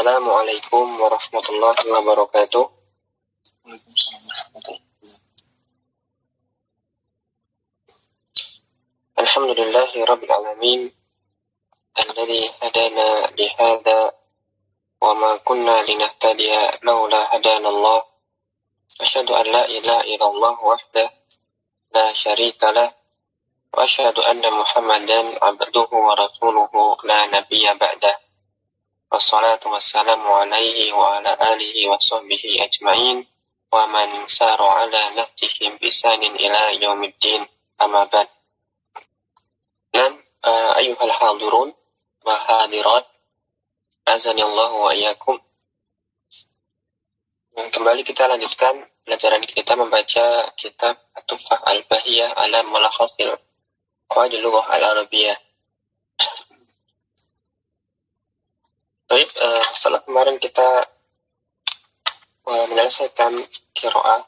Assalamualaikum warahmatullahi wabarakatuh. Waalaikumsalam warahmatullahi wabarakatuh. Alhamdulillahi rabbil alamin alladzi hadana lihadza wa ma kunna linahtadiya laula hadana Allah. Asyhadu an la ilaha illallah wahdahu la syarika lah wa asyhadu anna Muhammadan abduhu wa rasuluhu la nabiyya ba'dah. Wassalatu wassalamu alaihi wa ala alihi wa sahbihi ajma'in wa man sara ala nahjihim bisanin ila yaumiddin, amma ba'd. Ayuhal hadirun wa hadirat, azanillahu wa iyyakum. Kembali kita lanjutkan pelajaran kita membaca kitab At-Tuhfah Al-Bahiyah ala Mulakhasil Qawaidil Lughah Al-Arabiyyah. Baik, setelah kemarin kita menyelesaikan qiraah,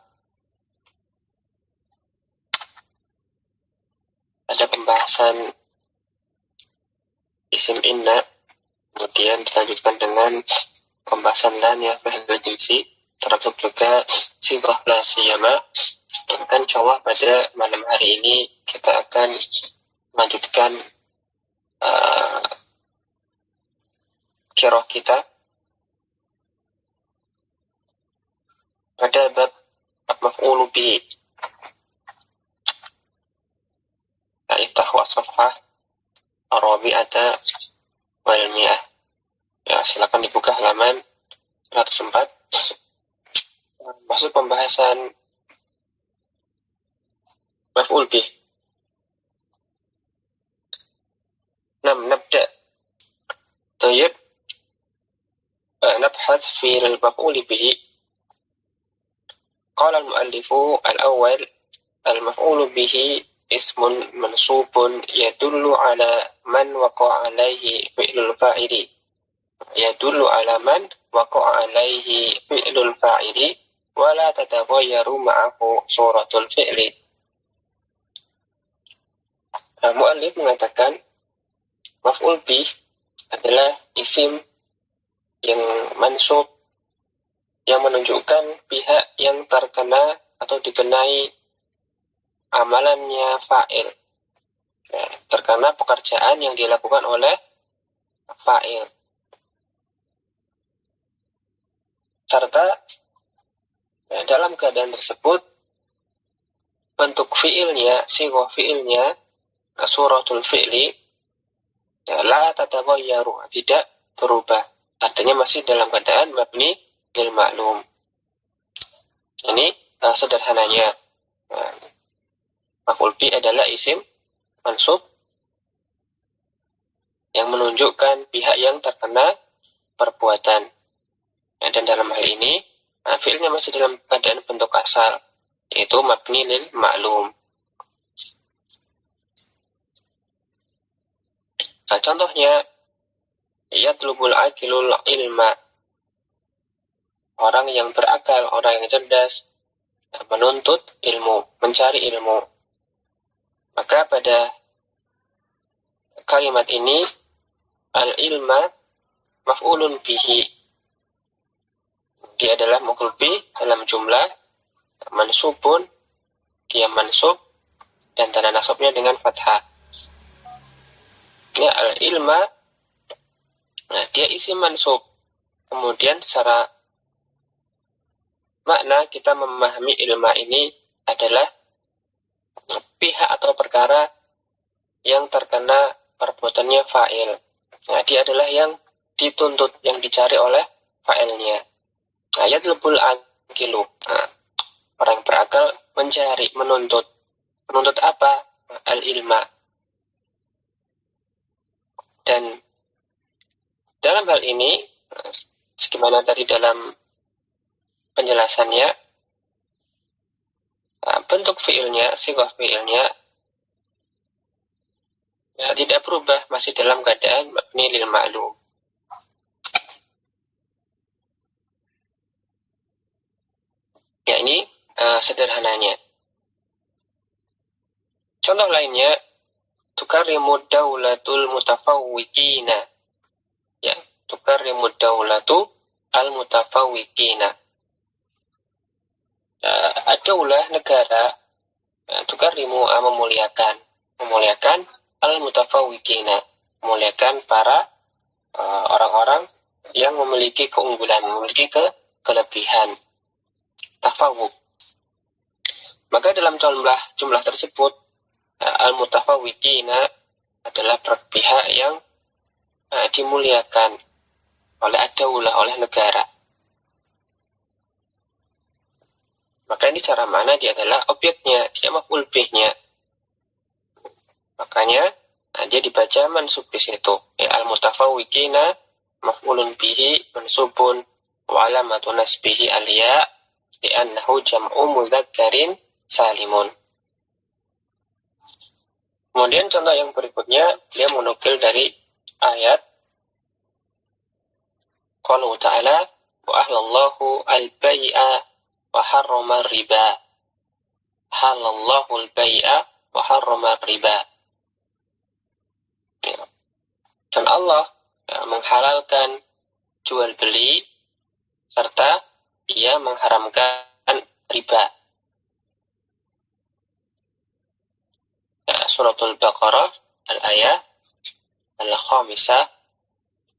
ada pembahasan isim inna, kemudian dilanjutkan dengan pembahasan lan ya fil jinsi, termasuk juga sighah la siyama. Dan insyaallah pada malam hari ini kita akan melanjutkan qiraah kita pada bab maf'ul bihi. Iftah wa safhah Arabi'ata wal mi'ah. Ya, silakan dibuka halaman 104. Masuk pembahasan maf'ul bih. Nabda. Tayyib. نبحث في المفعول به. قال المؤلف الأول: المفعول به اسم منصوب يدل على من وقع عليه فعل الفاعل. يدل على من وقع عليه فعل الفاعل ولا تتغير معه صورة الفعل. Mu'allif mengatakan maf'ul bih adalah isim yang mansub yang menunjukkan pihak yang terkena atau dikenai amalannya fa'il. Ya, terkena pekerjaan yang dilakukan oleh fa'il. Serta ya, dalam keadaan tersebut bentuk fi'ilnya, sighah fi'ilnya, suratul fi'li, ya, la tatagayyaru, tidak berubah. Artinya masih dalam keadaan mabni lil ma'lum. Ini sederhananya. Maf'ul bih adalah isim mansub yang menunjukkan pihak yang terkena perbuatan. Dan dalam hal ini, fi'ilnya masih dalam keadaan bentuk asal, yaitu mabni lil ma'lum. Nah, contohnya, yatlubul aqilul ilma. Orang yang berakal, orang yang cerdas, menuntut ilmu, mencari ilmu. Maka pada kalimat ini, al-ilma maf'ulun bihi. Dia adalah maf'ul bih dalam jumlah mansubun, dia mansub, dan tanda nasabnya dengan fathah. Ya, al-ilma, nah, dia isim mansub. Kemudian secara makna kita memahami ilma ini adalah pihak atau perkara yang terkena perbuatannya fa'il. Nah, dia adalah yang dituntut, yang dicari oleh fa'ilnya. Ayat lebul akilu. Nah, orang berakal mencari, menuntut. Menuntut apa? Al-ilma. Dan dalam hal ini, sebagaimana tadi dalam penjelasannya, bentuk fi'ilnya, sighah fi'ilnya, ya, tidak berubah, masih dalam keadaan mabni lil ma'lum. Ya, ini sederhananya. Contoh lainnya, tukarimu daulatul mutafawwiqina. Ya, tukarrimud daulatu al-mutafawwiqina. Ad-daulah negara tukarrimu memuliakan al-mutafawwiqina, memuliakan para orang-orang yang memiliki keunggulan, memiliki kelebihan, tafawuq. Maka dalam jumlah tersebut al-mutafawwiqina adalah pihak yang dimuliakan oleh ad-daulah, oleh negara. Maka ini cara mana dia adalah objeknya, dia maf'ul bihnya. Makanya dia dibaca mansub di situ. Al-mutafawwiqina maf'ulun bihi mansubun wa alamatu nasbihi al-ya li'annahu jam'u mudzakkarin salimun. Kemudian contoh yang berikutnya dia menukil dari ayat qalu ta'ala wa ahlallahu al-bai'a wa harrama riba. Halallahu al-bai'a wa harrama riba. Dan Allah menghalalkan jual beli serta ia mengharamkan riba. Suratul Baqarah al-ayah al-khamisah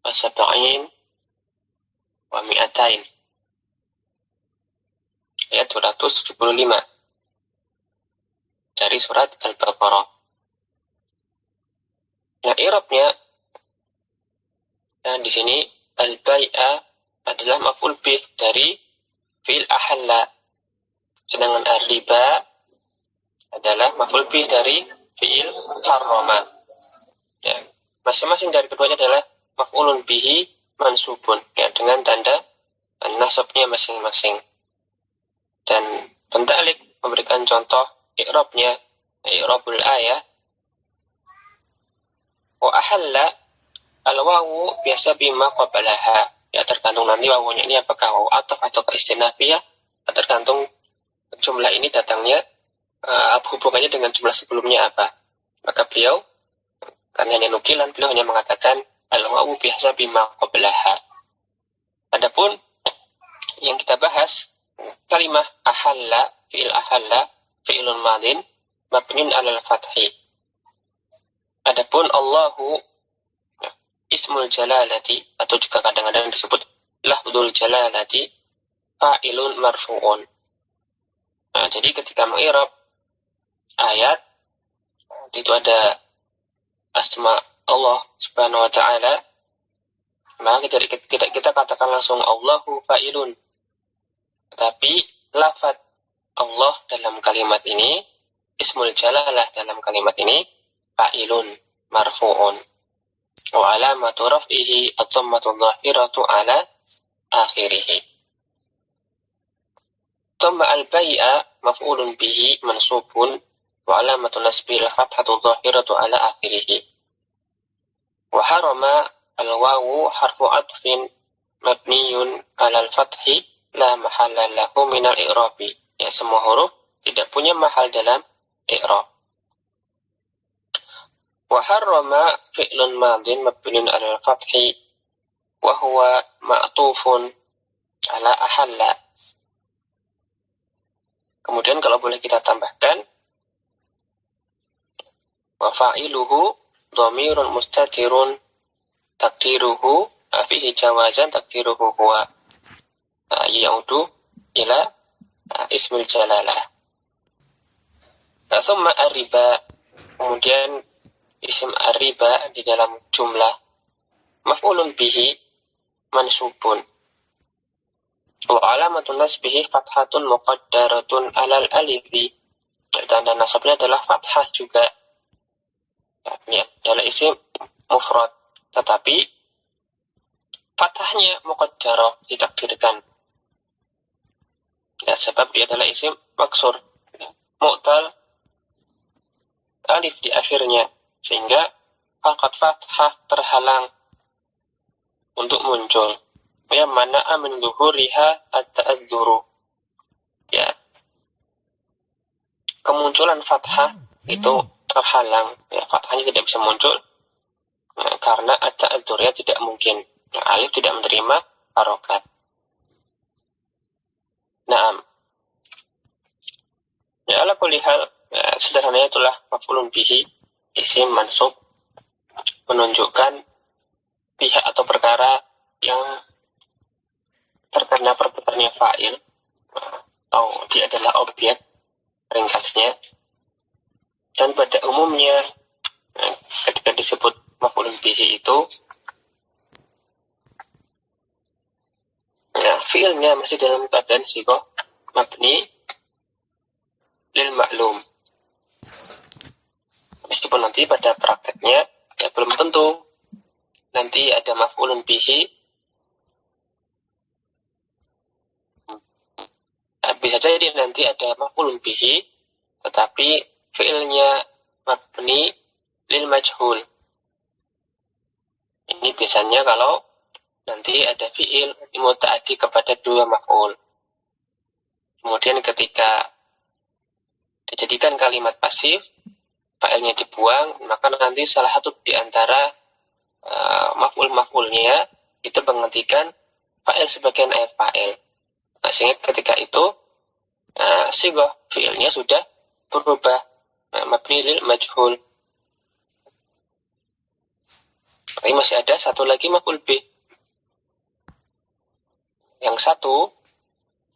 wa sab'in wa mi'atain. Ayat 275 dari surat Al-Baqarah. Nah, i'rabnya di sini al-bai'a adalah maf'ul bih dari fi'il ahalla. Sedangkan ar-riba adalah maf'ul bih dari fi'il harrama. Ya, masing-masing dari keduanya adalah maf'ulun bihi mansubun, ya, dengan tanda nasabnya masing-masing. Dan pentalik memberikan contoh i'rabnya, i'rabul ayah. Wa ahalla al-wawu biasa bima qablaha. Ya, tergantung nanti wawunya ini apakah wawu ataf atau istinafiyah, tergantung jumlah ini datangnya hubungannya dengan jumlah sebelumnya apa. Maka beliau, karena hanya nukilan, beliau hanya mengatakan al-wawu biasa bima qablaha. Adapun yang kita bahas, kalimah ahalla, fi'ilun madin, mabniun alal fathi. Adapun Allahu, ismul jalalati, atau juga kadang-kadang disebut lafdzul jalalati, fa'ilun marfu'un. Nah, jadi ketika meng'irab ayat, itu ada asma Allah subhanahu wa ta'ala, maka kita katakan langsung Allahu fa'ilun. Tetapi lafaz Allah dalam kalimat ini, ismul jalalah dalam kalimat ini, fa'ilun marfu'un. Wa alamatu raf'ihi at-dhammatu dhahiratu ala akhirih. Thumma al-bai'a maf'ulun bihi mansubun wa alamatu nasbihi al-fathatu dhahiratu ala akhirih. Wa harama al-wawu harfu atfin mabniyun ala al-fathi la mahalla lahu minal i'rabi. Ya, semua huruf tidak punya mahal dalam i'rab. Wa harrama fi'lun madin mabniun ala al-fathi wa huwa ma'tufun ala ahalla. Kemudian kalau boleh kita tambahkan wa fa'iluhu dhamirun mustatirun taqdiruhu fihi jawazan taqdiruhu huwa yaudu ila ismul jalalah. Thumma ar-riba, kemudian isim ar-riba di dalam jumlah maf'ulun bihi mansubun wa alamatun nasbihi fathatun muqaddaratun alal alifi. Tanda nasabnya adalah fathah juga. Ya, adalah isim mufrad, tetapi fathahnya muqaddarah, ditakdirkan. Ya, sebab dia adalah isim maksur, mu'tal, alif di akhirnya, sehingga harokat fathah terhalang untuk muncul. Ya, mana'a min zuhuriha at-ta'adzuru. Ya, kemunculan fathah itu terhalang. Ya, fathahnya tidak bisa muncul karena at-ta'adzur, ya, tidak mungkin. Nah, alif tidak menerima harokat. Naam. Ya, ala kulli hal, sederhananya itulah maf'ulun bihi, isim mansub, menunjukkan pihak atau perkara yang terkena perbuatannya fa'il, atau dia adalah objek, ringkasnya. Dan pada umumnya, ketika disebut maf'ulun bihi itu, fi'ilnya masih dalam keadaan sighah mabni lil ma'lum. Meskipun nanti pada prakteknya ya belum tentu nanti ada maf'ulun bihi, bisa jadi nanti ada maf'ulun bihi tetapi fi'ilnya mabni lil majhul. Ini biasanya kalau nanti ada fi'il muta'addi kepada dua maf'ul. Kemudian ketika dijadikan kalimat pasif, fa'ilnya dibuang, maka nanti salah satu di antara maf'ul-maf'ulnya itu menggantikan fa'il sebagai naib fa'il. Nah, sehingga ketika itu sighah fi'ilnya sudah berubah mabni lil majhul. Tapi masih ada satu lagi maf'ul bih. Yang satu,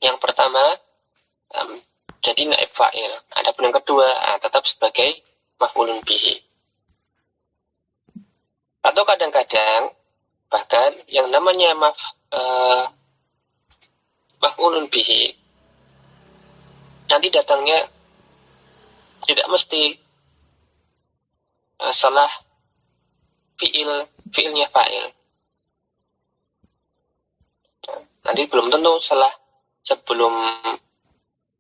yang pertama jadi naib fa'il. Adapun yang kedua tetap sebagai maf'ulun bihi. Atau kadang-kadang bahkan yang namanya maf'ulun bihi nanti datangnya tidak mesti salah fi'ilnya fa'il. Nanti belum tentu salah sebelum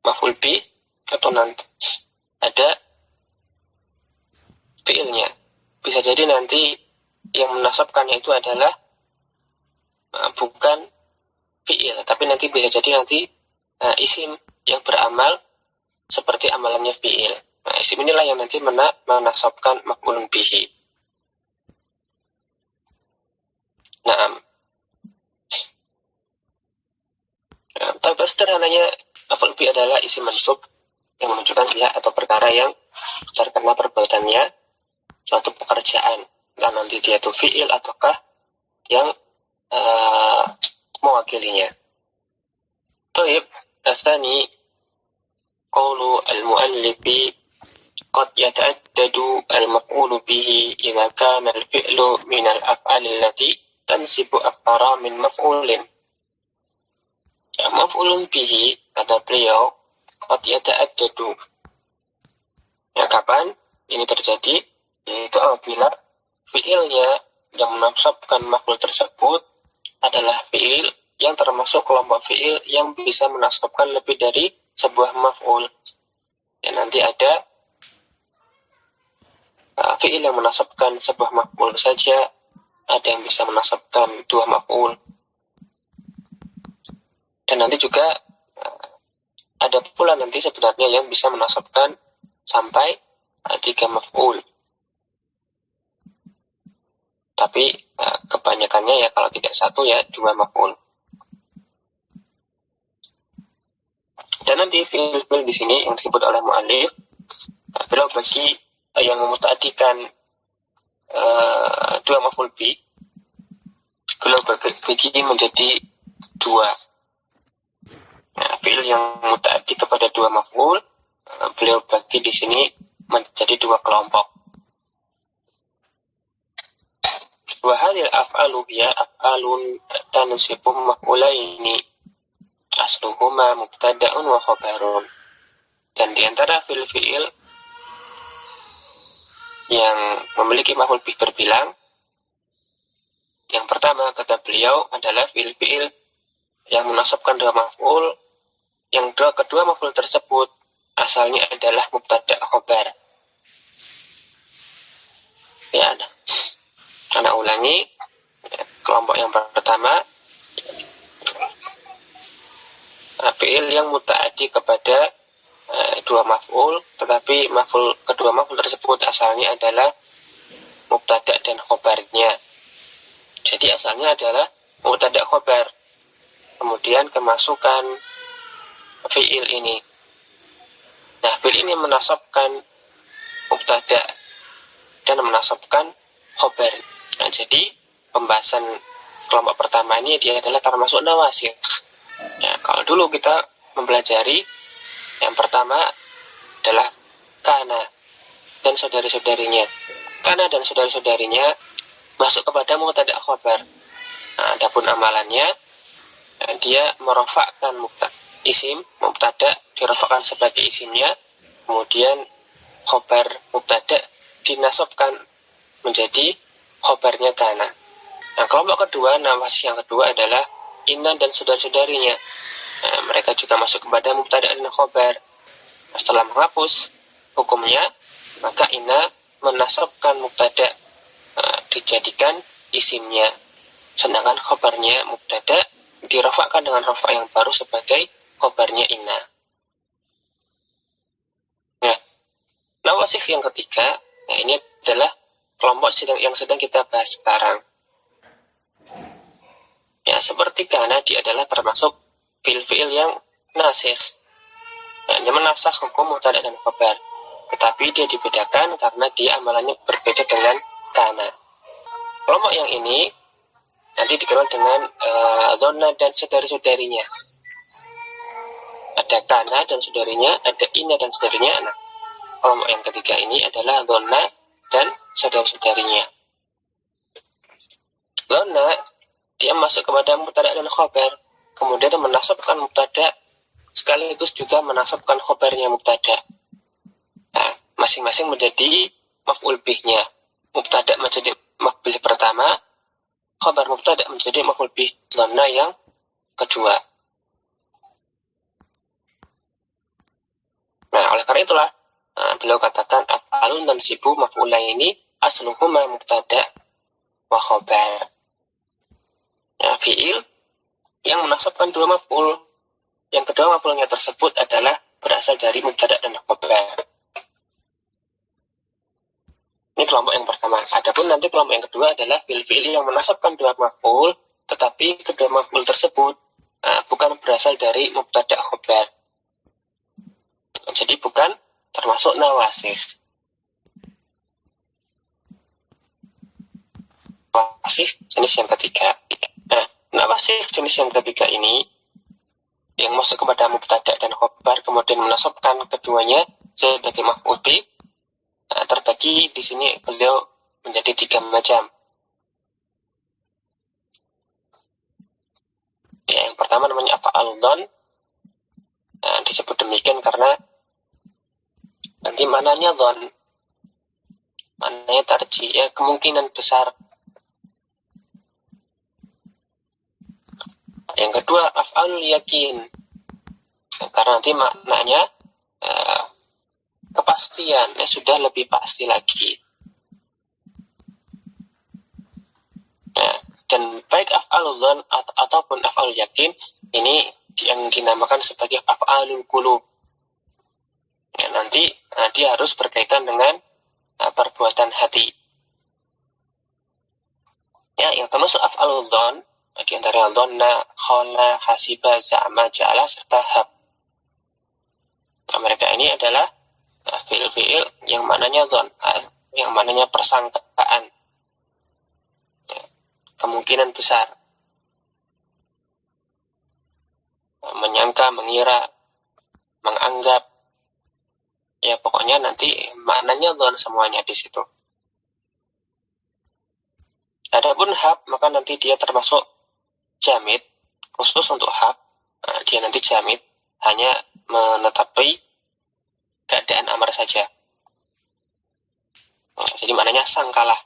maf'ul bih atau nanti ada fi'ilnya. Bisa jadi nanti yang menasabkannya itu adalah bukan fi'il, tapi nanti bisa jadi nanti isim yang beramal seperti amalannya fi'il. Nah, isim inilah yang nanti menasabkan maf'ulun bihi. Naam. Tapi sederhananya maf'ul bihi adalah isim mansub yang menunjukkan pihak atau perkara yang terkena perbuatannya suatu pekerjaan. Dan nanti dia itu fi'il ataukah yang mewakilinya. Taib, asani qawlu al-mu'allifi qad yata'addadu al-maf'ulu bihi idza kana al-fi'lu min al-af'ali allati tansibu akthara min maf'ulin. Maf'ulun bihi, kata beliau, qad yata'addadu. Ya, kapan ini terjadi? Yaitu apabila fi'ilnya yang menasabkan maf'ul tersebut adalah fi'il yang termasuk kelompok fi'il yang bisa menasabkan lebih dari sebuah maf'ul. Dan nanti ada fi'il yang menasabkan sebuah maf'ul saja, ada yang bisa menasabkan dua maf'ul. Dan nanti juga ada pula nanti sebenarnya yang bisa menasabkan sampai 3 maf'ul. Tapi kebanyakannya ya kalau tidak 1 ya 2 maf'ul. Dan nanti fi'il di sini yang disebut oleh mu'allif, beliau bagi yang memuta'adikan 2 maf'ul bi, beliau bagi menjadi 2. Nah, fi'il yang muta'addi kepada 2 maf'ul, beliau bagi di sini menjadi 2 kelompok. Wa hadhil af'alu hiya af'alun tansibu maf'ulaini asluhuma mubtada'un wa khabarun. Dan di antara fi'il yang memiliki maf'ul bih berbilang, yang pertama kata beliau adalah fi'il yang menasabkan 2 maf'ul, yang kedua maf'ul tersebut asalnya adalah mubtada' khabar. Ya, Anak ulangi, kelompok yang pertama, fi'il yang muta'addi kepada 2 maf'ul, tetapi kedua maf'ul tersebut asalnya adalah mubtada' dan khobarnya. Jadi asalnya adalah mubtada khobar. Kemudian kemasukan fi'il ini. Nah, fi'il ini menasabkan mubtada dan menasabkan khobar. Nah, jadi pembahasan kelompok pertama ini dia adalah termasuk nawasih. Ya, kalau dulu kita mempelajari yang pertama adalah kana dan saudari-saudarinya. Kana dan saudari-saudarinya masuk kepada mubtada khobar. Nah, adapun amalannya dia merofakkan isim mubtada dirofakkan sebagai isimnya, kemudian khobar mubtada dinasabkan menjadi khobarnya kana. Nah, kelompok kedua, nawasih yang kedua adalah inna dan saudara-saudarinya. Nah, mereka juga masuk kepada mubtada dan khobar. Nah, setelah menghapus hukumnya, maka inna menasabkan mubtada dijadikan isimnya, sedangkan khobarnya mubtada dirafakkan dengan rafa yang baru sebagai khobarnya inna. Nah, nawasih yang ketiga, nah ini adalah kelompok yang sedang kita bahas sekarang. Ya, seperti kana dia adalah termasuk fi'il yang nasikh. Nah, dia menasakh hukum mubtada dan khobar. Tetapi dia dibedakan karena dia amalannya berbeda dengan kana. Kelompok yang ini nanti dikenal dengan dhanna dan saudari-saudarinya. Ada kana dan saudarinya, ada inna dan saudarinya. Nah, kelompok yang ketiga ini adalah dhanna dan saudari-saudarinya. Dhanna dia masuk kepada mubtada dan khobar, kemudian menasabkan mubtada sekaligus juga menasabkan khobarnya mubtada. Nah, masing-masing menjadi maf'ul bihnya. Mubtada menjadi maf'ul bih pertama, khobar mubtada menjadi maf'ul bih dhanna yang kedua. Nah, oleh karena itulah beliau katakan af'alun dan sibu maf'ullah ini asluhuma mubtada wa khobar. Ya, fi'il yang menasabkan dua maf'ul. Yang kedua maf'ulnya tersebut adalah berasal dari mubtada dan khobar. Ini kelompok yang pertama. Adapun nanti kelompok yang kedua adalah fi'il yang menasabkan dua maf'ul, tetapi kedua maf'ul tersebut bukan berasal dari mubtada khobar. Jadi bukan termasuk nawasih. Nawasih jenis yang ketiga. Nah, nawasih jenis yang ketiga ini yang masuk kepada mubtada dan khobar kemudian menasabkan keduanya sebagai maf'ul bih, terbagi di sini beliau menjadi 3 macam. Ya, yang pertama namanya af'al dhann. Nah, disebut demikian karena nanti mananya dhann, mananya tarjih, ya kemungkinan besar. Yang kedua af'alul yakin, karena nanti maknanya kepastian, sudah lebih pasti lagi. Nah, dan baik af'alul dhann ataupun af'alul yakin ini yang dinamakan sebagai af'alul qulub. Ya, nanti dia harus berkaitan dengan perbuatan hati. Ya, yang termasuk af'alul dhann di antara dhanna, khala, hasiba, za'ama, ja'ala serta hab. Nah, mereka ini adalah fi'il-fi'il yang mananya dhann, yang mananya persangkaan. Ya, kemungkinan besar. Menyangka, mengira, menganggap. Ya, pokoknya nanti maknanya dhann semuanya di situ. Adapun hab, maka nanti dia termasuk jamid, khusus untuk hab. Dia nanti jamid hanya menetapi keadaan amar saja. Jadi maknanya sangkalah.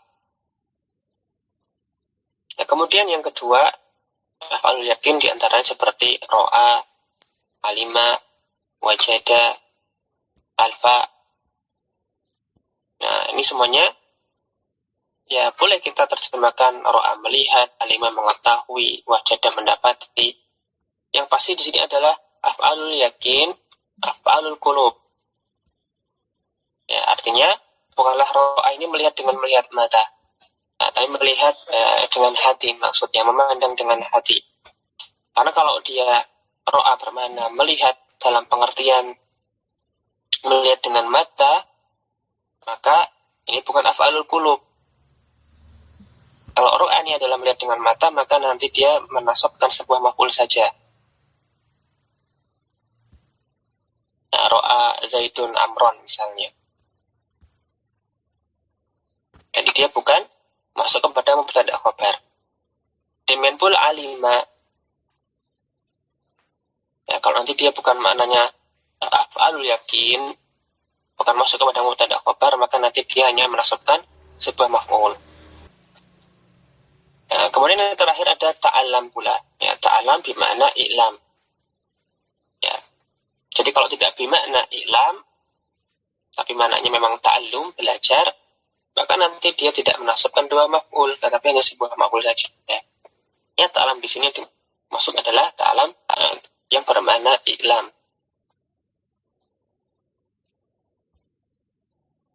Nah, kemudian yang kedua, af'alul yakin diantaranya seperti ro'a, alima, wajada, alfa. Nah, ini semuanya ya boleh kita terjemahkan ro'a melihat, alima mengetahui, wajada mendapati. Yang pasti di sini adalah af'alul yakin, af'alul qulub. Ya, artinya bukanlah ro'a ini melihat dengan melihat mata. Tapi melihat dengan hati, maksudnya memandang dengan hati. Karena kalau dia ro'a bermakna melihat dalam pengertian melihat dengan mata, maka ini bukan af'alul qulub. Kalau ro'a ini adalah melihat dengan mata, maka nanti dia menasabkan sebuah maf'ul saja. Nah, ro'a Zaidun Amron misalnya. Jadi dia bukan masuk kepada mubtada' khabar. Demikian pula alima. Ya, kalau nanti dia bukan maknanya af'alul yakin, bukan masuk kepada mubtada' khabar, maka nanti dia hanya menasabkan sebuah maf'ul. Ya, kemudian yang terakhir ada ta'alam pula. Ya, ta'alam bermakna i'lam. Ya. Jadi kalau tidak bermakna i'lam, tapi maknanya memang ta'allum, belajar, maka nanti dia tidak menasabkan dua maf'ul, tetapi hanya sebuah maf'ul saja. Ya, ta'alam di sini maksud adalah ta'alam yang bermakna i'lam.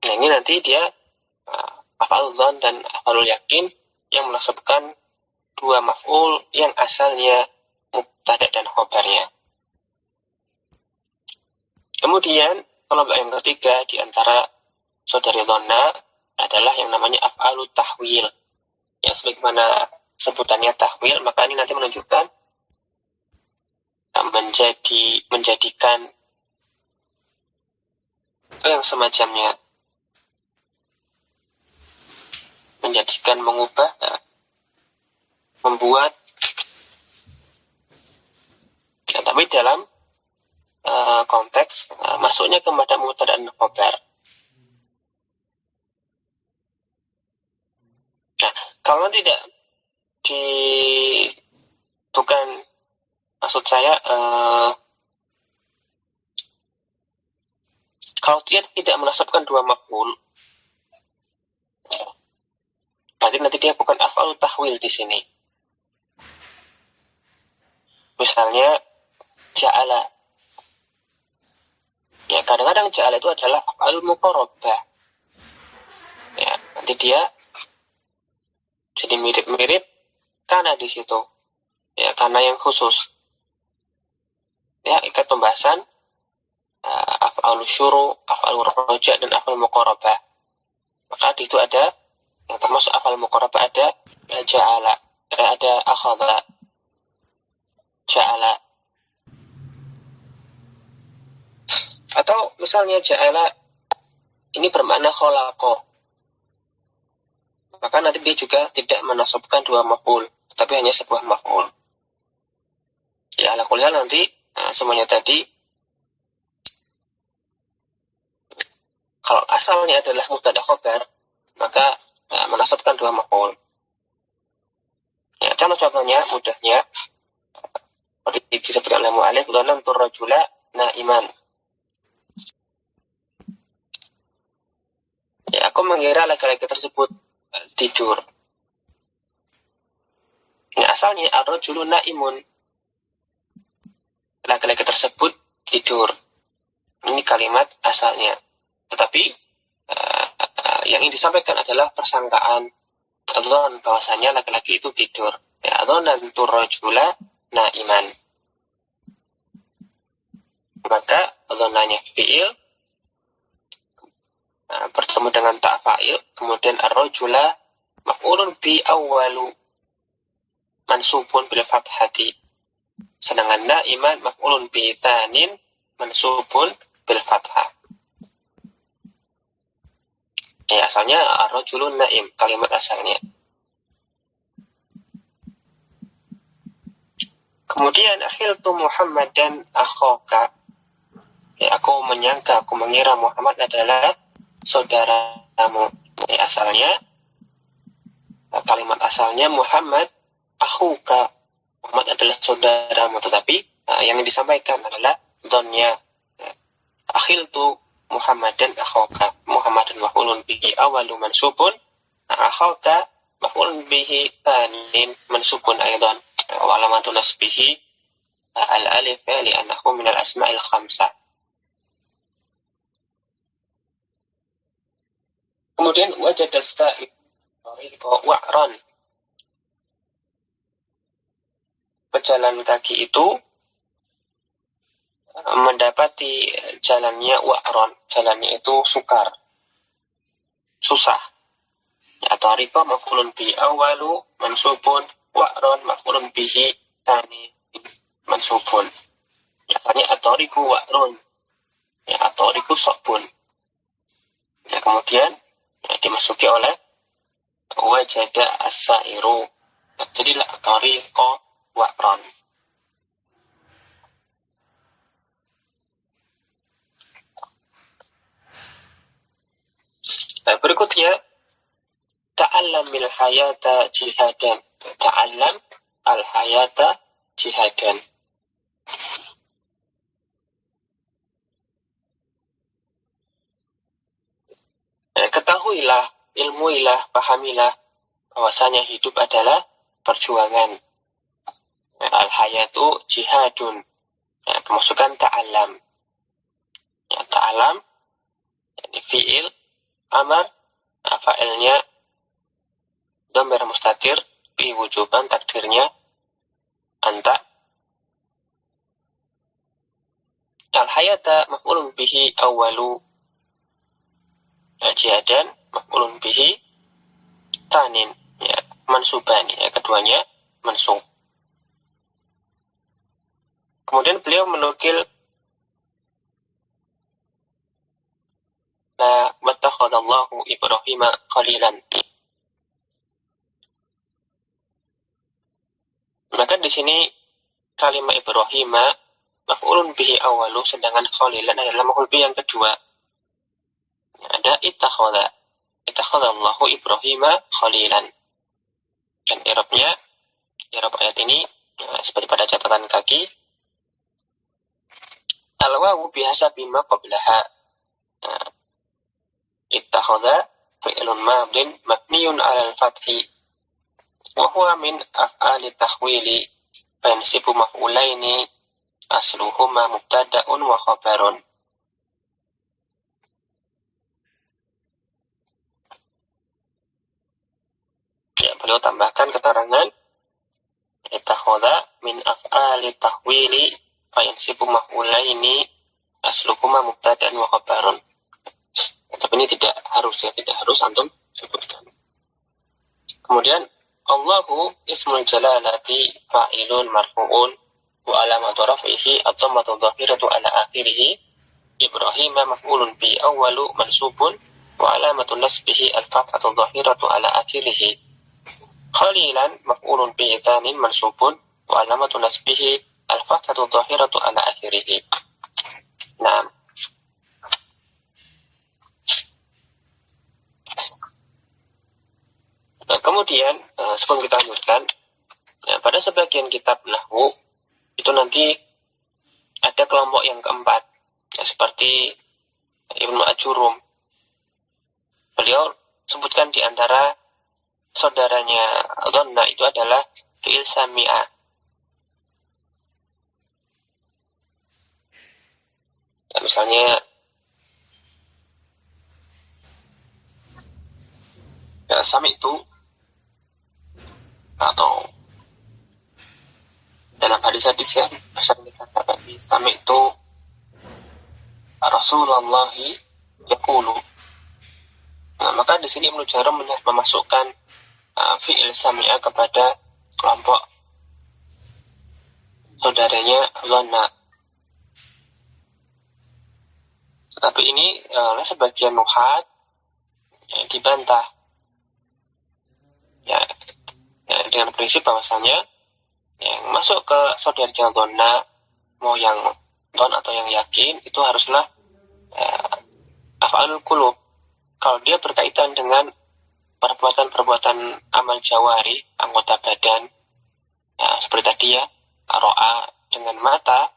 Nah, ini nanti dia af'alul dzan dan af'alul yakin yang menasabkan dua maf'ul yang asalnya mubtada' dan khabarnya. Kemudian kelompok yang ketiga di antara saudari dhanna adalah yang namanya af'alut tahwil. Yang sebagaimana sebutannya tahwil, maka ini nanti menunjukkan menjadikan atau yang semacamnya, menjadikan, mengubah, membuat. Ya, tapi dalam konteks masuknya kepada mubtada' dan khabar. Nah, kalau tidak bukan, maksud saya kalau dia tidak menasabkan dua maf'ul, berarti nanti dia bukan af'alut tahwil di sini. Misalnya ja'ala. Ya, kadang-kadang ja'ala itu adalah af'alul muqarrabah. Ya, nanti dia jadi mirip-mirip karena di situ. Ya, karena yang khusus. Ya, ikat pembahasan af'alul syuru, af'alul roja, dan af'alul muqarrabah. Maka di situ ada yang termasuk af'alul muqarrabah, ada ja'ala, ada akhadha, ja'ala. Atau misalnya ja'ala ini bermakna khalaqa, maka nanti dia juga tidak menasabkan dua maf'ul, tapi hanya sebuah maf'ul. Ya, ala kulli hal nanti semuanya tadi kalau asalnya adalah mubtada' khabar, maka menasabkan dua maf'ul. Ya, contoh-contohnya mudahnya disebutkan oleh mu'allif, dhanantu rajula na'iman. Ya, aku mengira laki-laki tersebut tidur. Nah, asalnya ar-rajulu na'imun. Laki-laki tersebut tidur. Ini kalimat asalnya. Tetapi yang ingin disampaikan adalah persangkaan dzan bahwasanya laki-laki itu tidur. Ya, dhanantu rajula na'iman. Maka dzananya fi'il bertemu dengan ta' fa'il, kemudian ar-rajula maf'ulun bi awwalu mansubun bil fathati, sedangkan na'iman maf'ulun bi tsanin mansubun bil fathah. Ya, asalnya ar-rajulun na'im, kalimat asalnya. Kemudian akhiltu Muhammadan akhaka. Ya, aku menyangka, aku mengira Muhammad adalah saudaramu. Ya, asalnya kalimat asalnya Muhammad akhuka, Muhammad adalah saudaramu, tetapi yang disampaikan adalah dhannya. Akhiltu Muhammadan akhaka, Muhammadan maf'ulun bihi awalu mansubun, akhaka maf'ulun bihi tsanin mansubun aidan, wa alamatu nasbihi al-alif li'annahu min al-asma'il khamsah. Kemudian wajad as-sa'ib, wa'ron. Pejalan kaki itu mendapati jalannya wa'ron. Jalannya itu sukar, susah. Ya, tariqa maf'ulun bi awalu mansubun, wa'ron maf'ulun bihi tani mansubun. Ya, tanya at-tariqu wa'ron. Ya, at-tariqu sabun. Ya, kemudian dimasuki oleh wajada as-sa'iru. Ya, jadilah at-tariqa wa'ron. Nah, berikutnya ta'allamil hayata jihadan. Ta'allam al-hayata jihadan. Ketahuilah, ilmuilah, pahamilah bahwasanya hidup adalah perjuangan. Al-hayatu jihadun. Kemasukan ta'allam. Ta'allam fi'il amar, fa'ilnya dhamir mustatir fi wujuban, takdirnya anta. Al-hayata maf'ulun bihi awalu jihadan maf'ulun bihi tanin, ya, mansuban, ya, keduanya mansub. Kemudian beliau menukil wattakhadallahu Ibrahima khalilan. Maka di sini kalimat Ibrahima maf'ulun bihi awalu, sedangkan khalilan adalah maf'ul bihi yang kedua. Ada ittakhadallahu Ibrahima khalilan. Dan i'rabnya, i'rab ayat ini seperti pada catatan kaki, al-wawu bihasabi ma qablaha. Ittakhadha fi'lun madin mabniyun 'ala al-fathi wa huwa min af'ali tahwili fansibu maf'ulaini asluhuma mubtada'un wa khabarun. Ya, beliau tambahkan keterangan ittakhadha min af'ali tahwili fansibu maf'ulaini asluhuma mubtada'un wa khabarun. Tapi ini tidak harus, ya, tidak harus antum sebutkan. Kemudian Allahu ismul jalalati fa'ilun marfu'un wa alamatu raf'ihi ad-dhammatu dhahiratu ala akhirih. Ibrahim maf'ulun bi awwalu mansubun wa alamatu nasbihi al-fathatu dhahiratu ala akhirih. Khalilan maf'ulun bi thanin mansubun wa alamatu nasbihi al-fathatu dhahiratu ala akhirih. Nah, kemudian sebelum kita lanjutkan, pada sebagian kitab nahwu itu nanti ada kelompok yang keempat, seperti Ibnu Ajurum. Beliau sebutkan di antara saudaranya dhanna itu adalah fi'il sami'a. Misalnya sami itu, atau dalam hadis-hadis yang sering dikatakan sami itu Rasulullah yaqulu. Nah, maka di sini Ibnu Jarum memasukkan fi'il sami'a kepada kelompok saudaranya dhanna. Tetapi ini oleh sebagian nuhat dibantah, ya, dengan prinsip bahwasanya yang masuk ke saudaranya dhanna, mau yang don atau yang yakin, itu haruslah af'alul qulub. Kalau dia berkaitan dengan perbuatan-perbuatan amal jawari, anggota badan, ya, seperti tadi ya, ro'a dengan mata,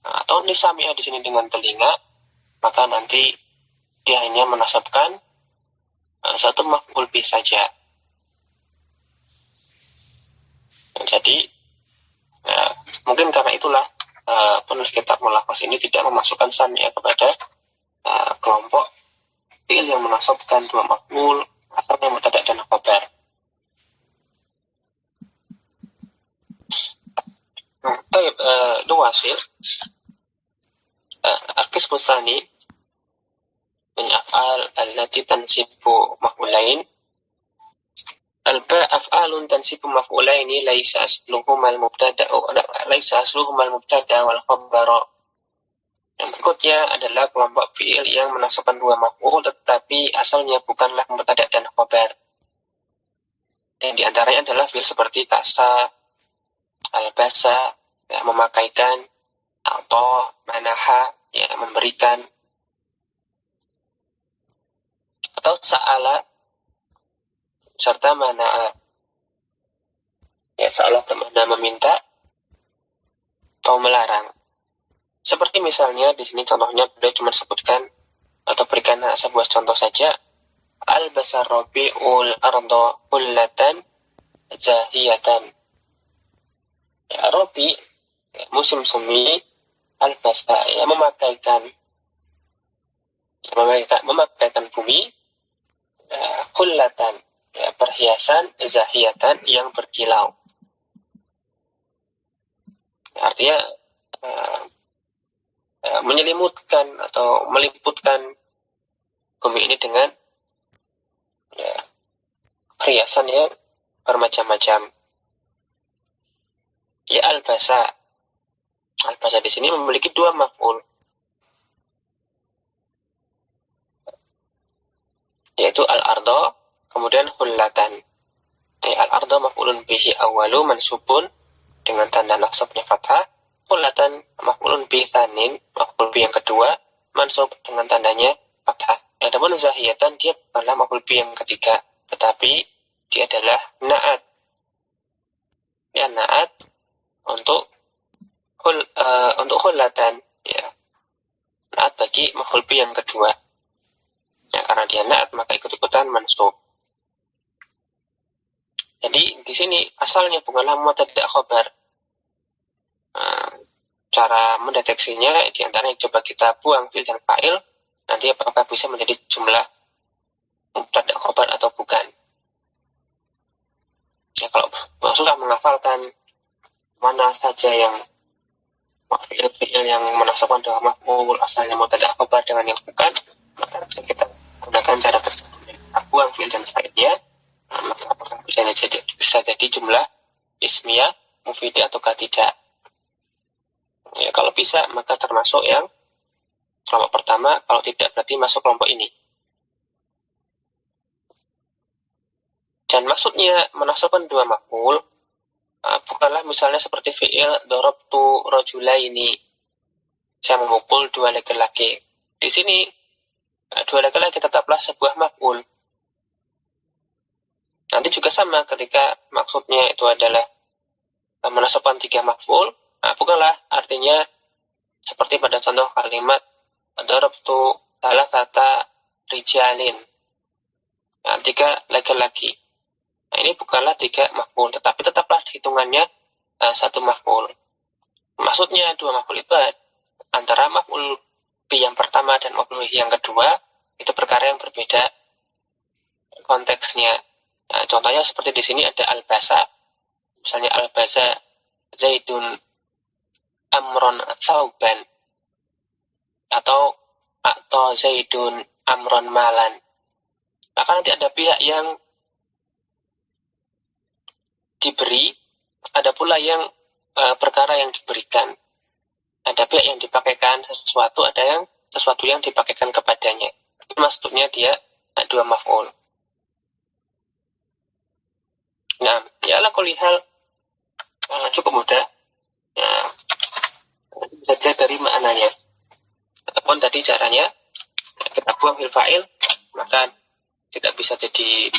atau nisami'a di sini dengan telinga, maka nanti dia hanya menasabkan satu maf'ul bih saja. Jadi mungkin karena itulah penulis kitab Mulakos ini tidak memasukkan sami'a kepada kelompok fi'il yang menasabkan dua maf'ul asalnya mubtada dan khabar. Baik, nuwasil. Al-qismu tsani min af'al allati tansibu maf'ulain. Al-ba' af'alun tansibu maf'ulaini laisa asluhuma al-mubtada wal khabar. Yang berikutnya adalah kelompok fi'il yang menasabkan dua maf'ul tetapi asalnya bukanlah mubtada dan khabar. Dan di antaranya adalah fi'il seperti kasa, albasa, ya, memakaikan, atau manaha, ya, memberikan, atau sa'ala serta mana'a, ya, sa'ala bermakna meminta atau melarang. Seperti misalnya di sini contohnya beliau cuma sebutkan atau berikan sebuah contoh saja, albasa rabi'ul ardo hullatan zahiyatan. Ya, Robi, ya, musim semi, albasa, ya, memakaikan bumi, ya, hullatan, ya, perhiasan, zahiyatan yang berkilau. Ya, artinya menyelimutkan atau meliputkan bumi ini dengan, ya, perhiasan yang bermacam-macam. Ya, albasa di sini memiliki dua maf'ul, yaitu al-ardo kemudian hullatan. Ya, al-ardo maf'ulun bihi awwalu mansubun dengan tanda nasabnya fathah, hullatan maf'ulun bihi tsanin, maf'ul bi yang kedua mansub dengan tandanya fathah. Adapun zahiyatan dia bukanlah maf'ul bi yang ketiga, tetapi dia adalah na'at. Ya, na'at untuk hullatan, ya, na'at bagi maf'ul bi yang kedua. Ya, karena dia na'at maka ikut-ikutan mansub. Jadi di sini asalnya bukanlah mubtada khabar. Cara mendeteksinya di antaranya coba kita buang fi'il dan fa'il, nanti apakah bisa menjadi jumlah mubtada khabar atau bukan. Ya, kalau sudah menghafalkan mana saja yang fi'il yang menasabkan dua maf'ul asalnya mubtada khabar dengan yang bukan, maka bisa kita gunakan cara tersebut. Buang fi'il dan fa'ilnya, maka apakah bisa jadi jumlah ismiyah mufidah ataukah tidak. Ya, kalau bisa maka termasuk yang kelompok pertama, kalau tidak berarti masuk kelompok ini. Dan maksudnya menasabkan dua maf'ul bukanlah misalnya seperti fi'il darabtu rajulaini, saya memukul dua laki-laki. Di sini dua laki-laki tetaplah sebuah maf'ul. Nanti juga sama ketika maksudnya itu adalah menasabkan tiga maf'ul, bukanlah artinya seperti pada contoh kalimat darabtu thalathata rijalin, tiga laki-laki. Nah, ini bukanlah tiga maf'ul, tetapi tetaplah hitungannya satu maf'ul. Maksudnya dua maf'ul itu antara maf'ul bi yang pertama dan maf'ul bi yang kedua itu perkara yang berbeda konteksnya. Nah, contohnya seperti di sini ada albasa. Misalnya albasa zaidun amron sauban, atau zaidun amron malan. Maka nanti ada pihak yang diberi, ada pula yang perkara yang diberikan. Ada pihak yang dipakaikan sesuatu, ada yang sesuatu yang dipakaikan kepadanya. Itu maksudnya dia dua maf'ul. Nah, ya ala kulli hal cukup mudah. Ya, saja dari maknanya. Ataupun tadi caranya kita buang fil fa'il, maka tidak bisa jadi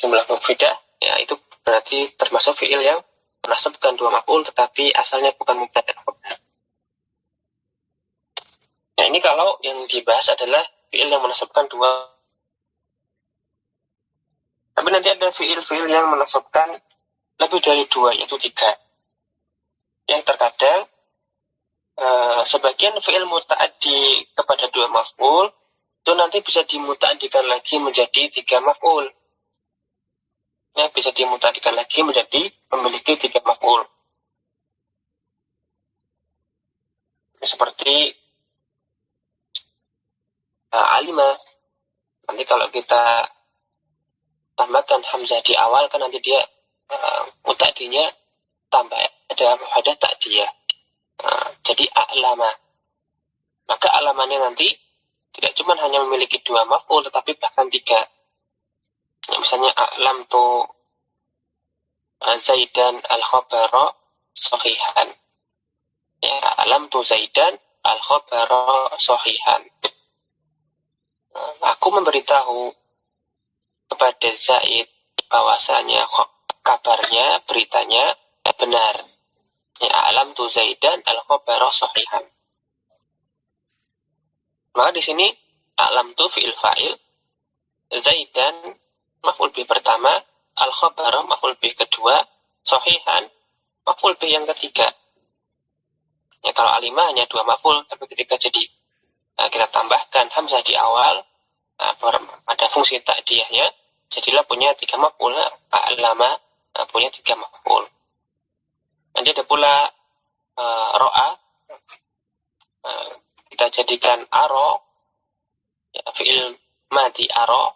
jumlah mufidah. Ya, itu berarti termasuk fi'il yang menasabkan dua maf'ul tetapi asalnya bukan mubtada khabar. Nah, ini kalau yang dibahas adalah fi'il yang menasabkan dua. Tapi nanti ada fi'il-fi'il yang menasabkan lebih dari dua, yaitu tiga. Yang terkadang sebagian fi'il muta'addi kepada dua maf'ul itu nanti bisa dimuta'adikan lagi menjadi 3 maf'ul. Ya, bisa dimuta'adikan lagi menjadi memiliki 3 maf'ul. Seperti alima. Nanti kalau kita tambahkan hamzah di awal kan nanti dia muta'adinya tambah ada ta'diyah. Jadi a'lama. Maka alamannya nanti tidak cuma hanya memiliki 2 maf'ul tetapi bahkan 3. Ya, misalnya a'lam tu Zaidan al-khabara sahihan. Ya, a'lam tu Zaidan al-khabara sahihan. Aku memberitahu kepada Zaid bahwasanya kabarnya, beritanya benar. Ya, a'lam tu Zaidan al-khabara sahihan. Maka di sini a'lam tu fi'il fa'il, Zaidan maf'ul bih pertama, al-khabara maf'ul bih kedua, sahihan maf'ul bih yang ketiga. Ya, kalau alimah hanya 2 maf'ul, tapi ketika jadi kita tambahkan hamzah di awal, ada fungsi ta'diyahnya, jadilah punya 3 maf'ul. A'lama punya 3 maf'ul. Nanti ada pula ro'a, kita jadikan aro, ya, fi'il madi aro,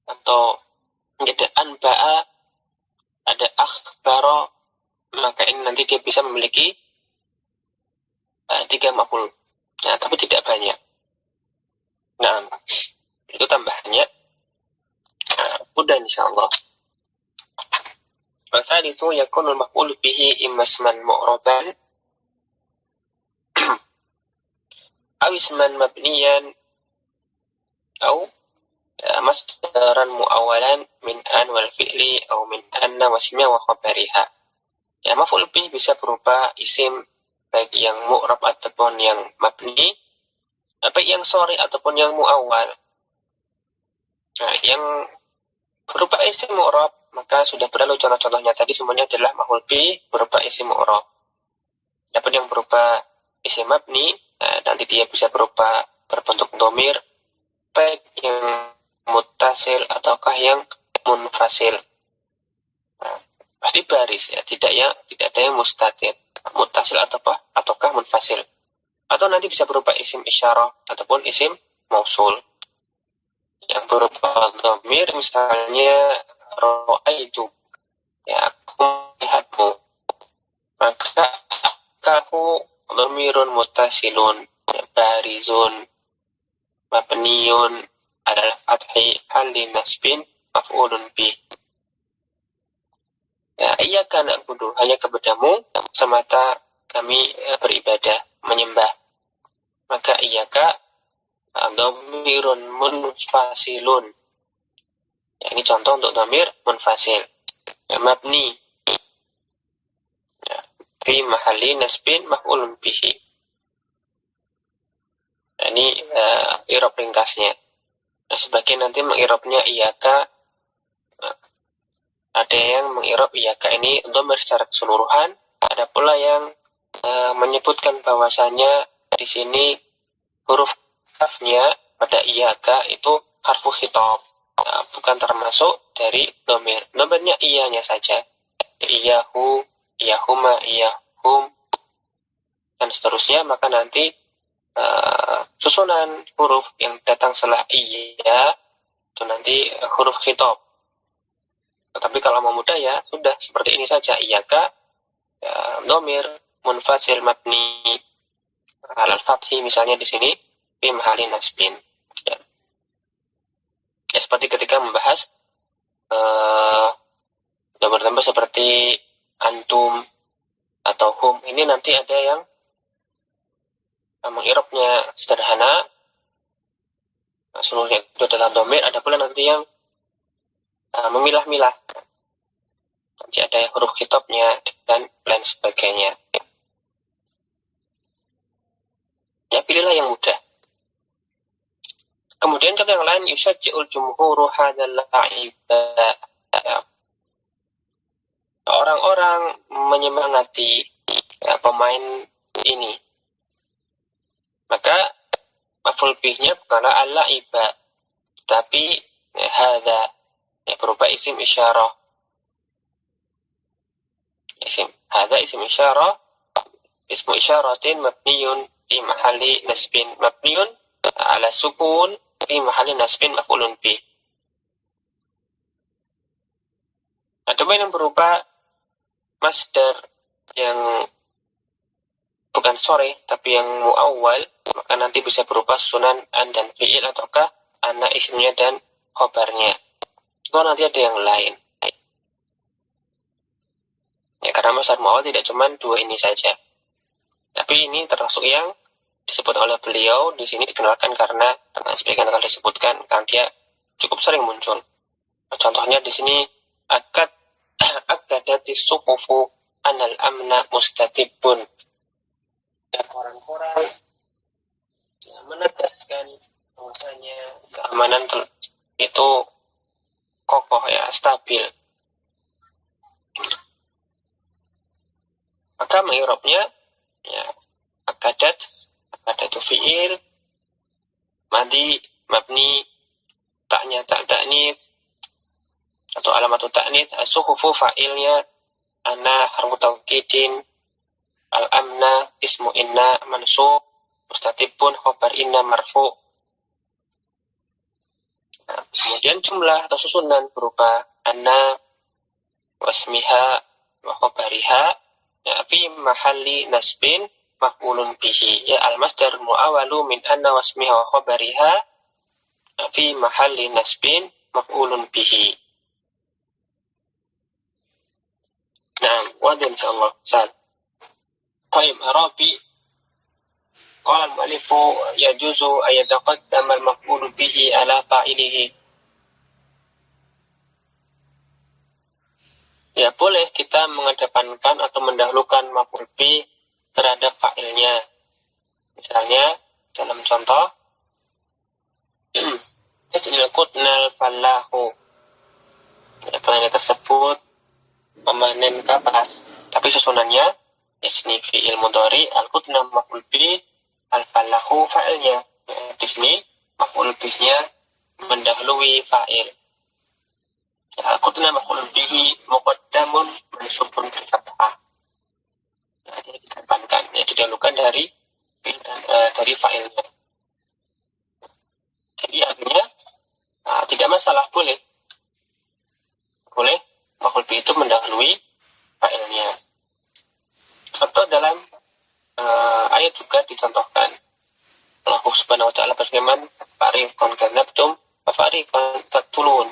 atau ada anba'a, ada akhbaro, maka ini nanti dia bisa memiliki 3 maf'ul. Nah, tapi tidak banyak. Nah, itu tambahannya. Mudah insyaallah. Maka itu yakunul maf'ul bihi imma isman mu'raban aw isman mabniyan aw masdaran mu'awalan min an wal fi'li aw min anna wasmiya wa khabariha. Ya, maf'ul bih bisa berupa isim baik yang mu'rab ataupun yang mabni, baik yang sori ataupun yang mu'awal. Nah, yang berupa isim mu'rab, maka sudah berlalu contoh-contohnya tadi, semuanya adalah maf'ul bih berupa isim mu'rab. Dapat yang berupa isim mabni, nanti dia bisa berupa berbentuk dhamir, baik yang muttasil ataukah yang munfasil. Nah, pasti baris ya, tidak ada yang mustatir, muttasil ataukah munfasil. Atau nanti bisa berupa isim isyarah ataupun isim mausul. Yang berupa dhamir misalnya ra'aitu, ya, aku melihatmu. Maka aku dhamirun muttasilun, ya, barizun mabniun adalah fathi halin nasbin maf'ulun bih. Ya, iyyaka na'budu, hanya kepadamu semata kami beribadah, menyembah. Maka iyyaka dhamirun munfasilun. Ya, ini contoh untuk dhamir munfasil. Ya, mabni. Ya, fi mahalli nasbin maf'ulun bihi. Nah, ini i'rab ringkasnya. Nah, sebagian nanti mengirabnya iyyaka, ada yang mengirab iyyaka ini dhamir secara keseluruhan, ada pula yang menyebutkan bahwasanya di sini huruf kafnya pada iyyaka itu harfu khitab, bukan termasuk dari dhamir. Dhamirnya iyanya saja. Iyahu, iyahuma, iyahum, dan seterusnya. Maka nanti susunan huruf yang datang setelah iya itu nanti huruf khitab. Tetapi kalau mau mudah ya sudah seperti ini saja, iyyaka dhamir munfasil mabni alal fathi, misalnya di sini fi mahalli nasbin. Ya. Ya, seperti ketika membahas dhamir seperti antum atau hum, ini nanti ada yang mengirabnya sederhana, seluruhnya itu adalah dhamir. Ada pula nanti yang memilah-milah, nanti ada yang huruf khitabnya dan lain sebagainya. Ya, pilihlah yang mudah. Kemudian contoh yang lain, yusajji'ul jumhuru hadzal la'iba. Orang-orang menyemangati pemain ini. Maka maf'ul bihnya bukanlah al-la'iba, tapi hadza, berupa isim isyarah. Hadza isim isyarah, ismu isyaratin mabniyun fi mahalli nasbin, mabniyun ala sukun fi mahalli nasbin maf'ulun bih. Adapun yang berupa masdar yang bukan sore tapi yang muawwal, maka nanti bisa berupa sunan, an, dan fi'il, ataukah ana isimnya dan khobarnya. Itu nanti ada yang lain. Ya, karena masdar muawwal tidak cuma dua ini saja. Tapi ini termasuk yang disebut oleh beliau di sini dikenalkan karena sebagian kali disebutkan karena dia cukup sering muncul. Contohnya di sini akadati suqufu anal amna mustatibun. Dan koran-koran menegaskan bahwasanya keamanan itu kokoh, ya, stabil. Maka mengirobnya, ya, akadatu fi'il, madi, mabni, taknya tak ta'nits atau alamatu ta'nits, as-suhufu fa'ilnya, ana harfu taukidin, al-amna ismu inna mansub, mustatibun khobar inna marfu. Nah, kemudian jumlah atau susunan berupa anna, wasmiha, wa khobariha, ya, fi mahalli nasbin maf'ulun bihi. Ya, al-masdar mu'awalu min anna wasmiha wa khobariha, ya, fi mahalli nasbin maf'ulun bihi. Nah, wadah insyaallah. طيب أرابي قال المؤلف يجوز أن يتقدم المفعول به على فاعله. Ya, boleh kita mengedepankan atau mendahulukan maf'ul bih terhadap fa'ilnya. Misalnya dalam contoh Istilqutnal fallahu, penanya tersebut memanen kapas, tapi susunannya isni fi'il mudhari, al-qutna maf'ul bih, al-fallahu fa'ilnya. Di sini maf'ul bihnya mendahului fa'il. Al-qutna maf'ul bihi muqaddamun mansubun bil fathah. Jadi dikedepankan, ya, didahulukan dari fa'ilnya. Jadi artinya tidak masalah, boleh maf'ul bih itu mendahului fa'ilnya. Atau dalam ayat juga dicontohkan Allah subhanahu wa ta'ala berfirman fariqan kadzabtum wa fariqan taqtulun.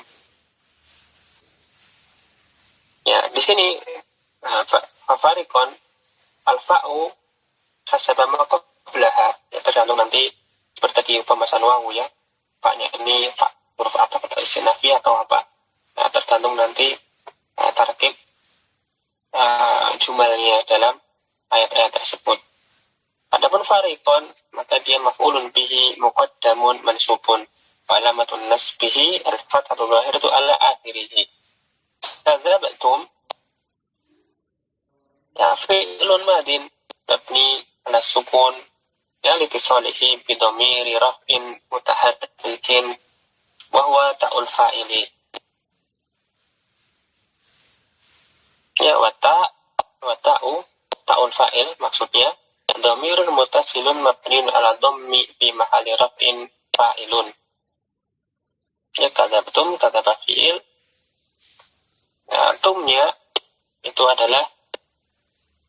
Ya, di sini fariqan al-fa'u hasaba ma qablaha, ya, tergantung nanti seperti tadi pembahasan wawu, ya, fa'nya ini fa huruf ataf atau istinafiyah atau apa. Nah, tergantung nanti tarkib jumalnya dalam ayat-ayat tersebut. Adapun fariqon, maka dia maf'ulun bihi muqaddamun mansubun wa alamatun nasbihi al-fathatul zahiratu ala akhirih. Kadzabtum, ya, fi'lun madin mabni ala sukun ya litisalihi bi dhamiri raf'in mutaharrikin wa huwa ta'ul fa'ili. Ya, wa ta'u ta'ul fa'il maksudnya dhamirun muttasilun mabniun ala dhammi fi mahalli raf'in fa'ilun. Ya, kadzabtum, kadzaba fi'il. Ya, tumnya itu adalah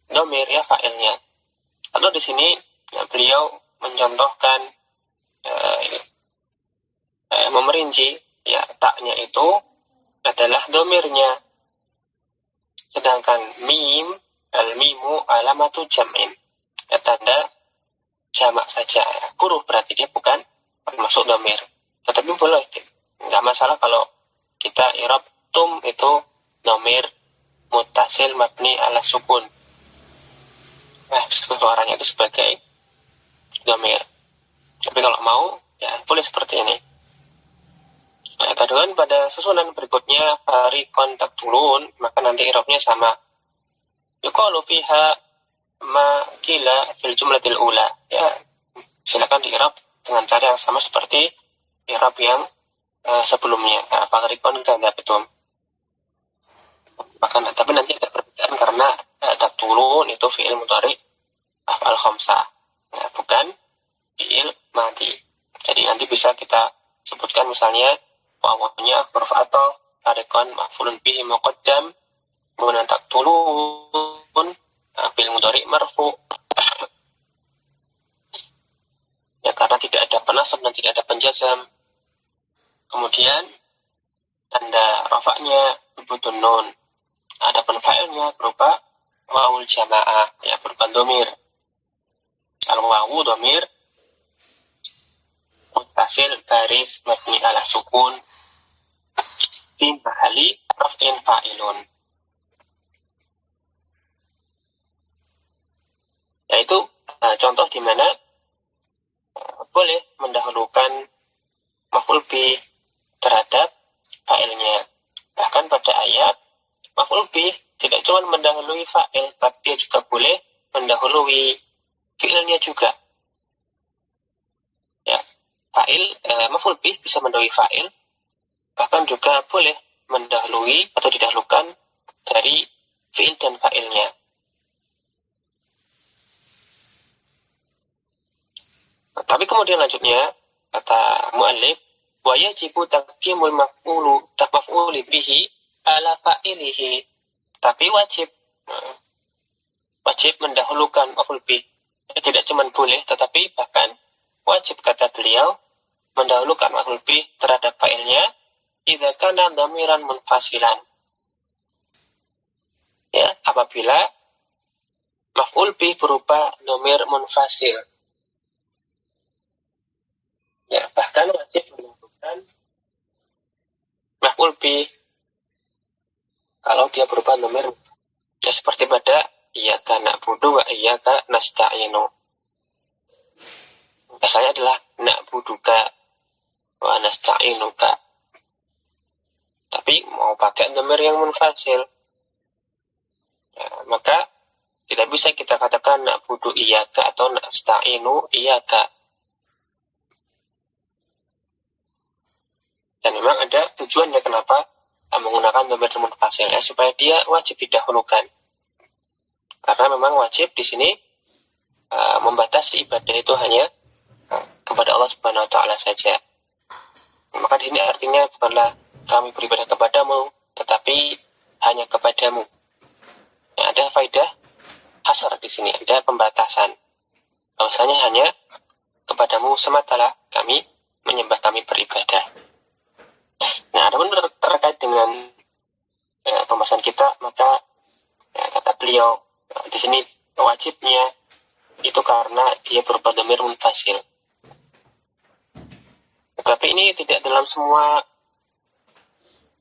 dhamir, ya, fa'ilnya. Atau di sini, ya, beliau mencontohkan memerinci, ya, taknya itu adalah dhamirnya. Sedangkan mim, al-mimu alamatu jam'in, ya, tanda jamak saja. Huruf berarti dia bukan termasuk dhamir. Tetapi boleh, nggak masalah kalau kita i'rab tum itu dhamir muttasil mabni ala sukun. Nah, suaranya itu sebagai dhamir. Tapi kalau mau, ya, boleh seperti ini. Nah, kemudian pada susunan berikutnya fariqan taqtulun, maka nanti i'rabnya sama. Yuqalu fiha ma qila fil jumlatil ula. Ya, silakan di'rab dengan cara yang sama seperti i'rab yang sebelumnya. Faghriqan kadzabtum. Tapi nanti ada perbedaan karena taqtulun itu fi'il mudhari af'al khamsah. Bukan fi'il madhi. Jadi nanti bisa kita sebutkan misalnya wawanya huruf atau faghriqan maf'ulun bihi muqaddam, kemudian taqtulun fi'il mudhari marfu. Ya, karena tidak ada penasab dan tidak ada penjazam. Kemudian tanda rafa'nya thubutun nun. Adapun fa'ilnya berupa wawul jamaah, ya berupa domir. Kalau wawu domir muttasil baris mabni ala sukun fi mahalli raf'in fa'ilun. Yaitu contoh di mana boleh mendahulukan maf'ul bih terhadap fa'ilnya. Bahkan pada ayat maf'ul bih tidak cuma mendahului fa'il, tapi dia juga boleh mendahului fi'ilnya juga. Ya, maf'ul bih bisa mendahului fa'il, bahkan juga boleh mendahului atau didahulukan dari fi'il dan fa'ilnya. Tapi kemudian lanjutnya kata muallif, wa yajibu taqdimul maf'uli bihi ala fa'ilihi. Tapi wajib mendahulukan maf'ul bih. Tidak cuma boleh, tetapi bahkan wajib, kata beliau, mendahulukan maf'ul bih terhadap fa'ilnya idza kana dhamiran munfasilan. Ya, apabila maf'ul bih berupa dhamir munfasil. Ya, bahkan wajib mendahulukan maf'ul bih kalau dia berupa dhamir, ya seperti pada iyyaka na'budu wa iyyaka nasta'inu. Biasanya adalah na'buduka wa nasta'inuka. Tapi mau pakai dhamir yang munfasil, ya, maka tidak bisa kita katakan na'budu iyyaka atau nasta'inu iyyaka. Dan memang ada tujuannya kenapa menggunakan dhamir munfasil, ya, supaya dia wajib didahulukan. Karena memang wajib di sini membatasi ibadah itu hanya kepada Allah Subhanahu wa taala saja. Maka di sini artinya bukanlah kami beribadah kepadamu, tetapi hanya kepadamu. Ya, ada faedah hasar di sini, ada pembatasan. Bahwasanya hanya kepadamu sematalah kami menyembah, kami beribadah. Nah, adapun terkait dengan pembahasan kita, maka kata beliau di sini wajibnya itu karena dia berupa dhamir munfasil. Tetapi ini tidak dalam semua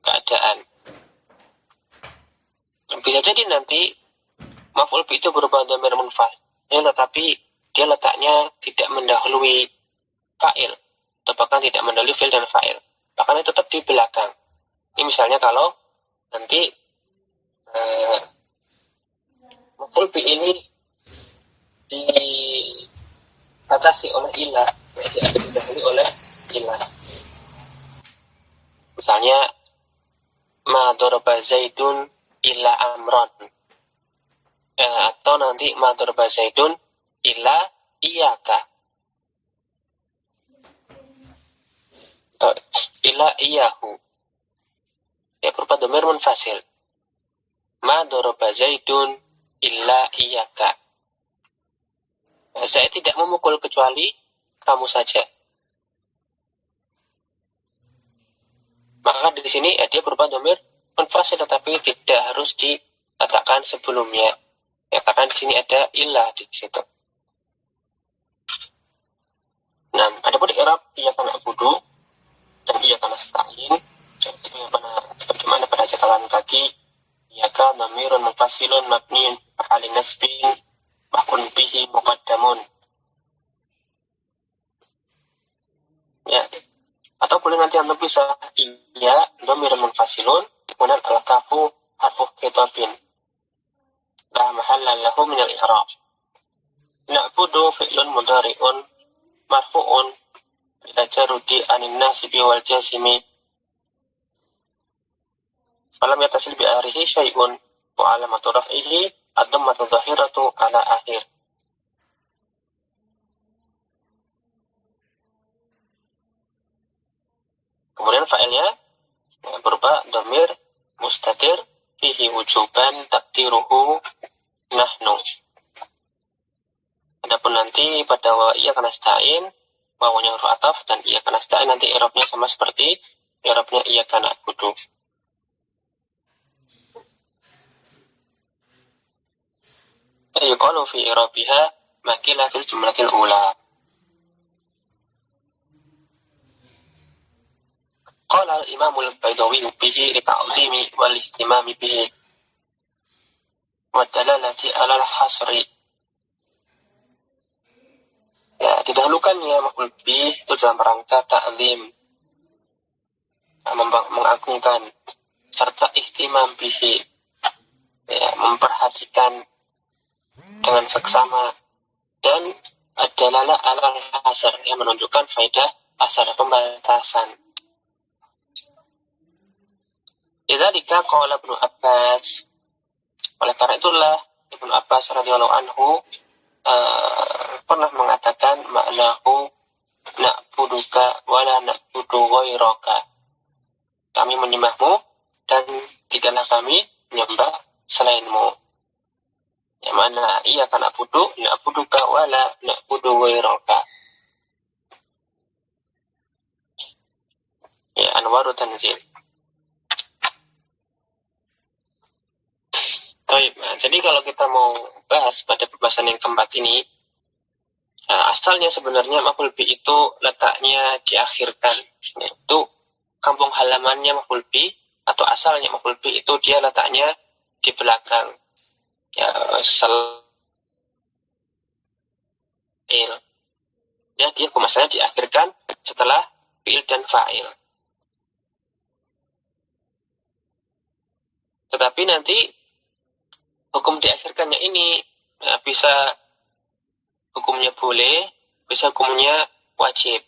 keadaan. Bisa jadi nanti maf'ul bih itu berupa dhamir munfasil, tetapi dia letaknya tidak mendahului fa'il, atau bahkan tidak mendahului fi'il dan fa'il. Bahkan itu tetap di belakang. Ini misalnya kalau nanti maf'ul bih ini dibatasi oleh ilah, tidak didahului oleh ilah. Misalnya ma daraba zaidun illa amran, atau nanti ma daraba zaidun illa iyaka, illa iyahu, ya berupa dhamir munfasil. Ma daraba zaidun illa iyaka, saya tidak memukul kecuali kamu saja. Maka di sini dia berupa dhamir munfasil, tetapi tidak harus dikatakan sebelumnya. Ya, karena di sini ada ilah di situ. Nah, adapun i'rab iyyaka na'budu dan iyyaka nasta'in, sebagaimana pada catatan kaki, iyyaka dhamirun munfasilun mabniun ala nasbin maf'ulun bihi muqaddamun. Ya, atau boleh nanti Anda bisa iya dhamirun munfasilun kemudian al-kafu harfu khitabin la mahalla lahu min al-i'rab. Na'budu fi'lun mudhari'un marfu'un tajarrudi anin nasibi wal jasimi falam yatasil bi akhirihi syai'un wa alamatu raf'ihi ad-dhammatu dhahiratu ala akhir. Kemudian fa'ilnya berupa dhamir mustatir fihi wujuban takdiruhu nahnu. Adapun nanti pada wa iyyaka nasta'in wawunya huruf ataf dan iyyaka nasta'in nanti i'rabnya sama seperti i'rabnya iyyaka na'budu. Yuqalu fi i'rabiha makila fil jumlatil ula. Qala al-Imam al-Baydawi bihi lita'zimi wal ihtimam bihi wa dalalati 'ala al-hasri. Ya, didahulukannya maf'ul bih itu dalam rangka ta'zim, mengagungkan, serta ihtimam bihi, ya, memperhatikan dengan seksama, dan adalah alal asar yang menunjukkan faedah asar pembatasan. Lidzalika qala Ibnu Abbas, oleh karena itulah Ibnu Abbas radhiyallahu anhu pernah mengatakan maknahu na'buduka wala na'budu ghairaka. Kami menyembahmu dan tidaklah kami menyembah selainmu. Yang mana ia kan na'buduka wala na'budu ghairaka. Ya, Anwaru Tanzil. Baik, nah, jadi kalau kita mau bahas pada pembahasan yang keempat ini, asalnya sebenarnya maf'ul bih itu letaknya diakhirkan. Itu kampung halamannya maf'ul bih atau asalnya maf'ul bih itu dia letaknya di belakang. Ya, ya dia masalahnya diakhirkan setelah fi'il dan fa'il. Tetapi nanti hukum diakhirkannya ini bisa hukumnya boleh, bisa hukumnya wajib.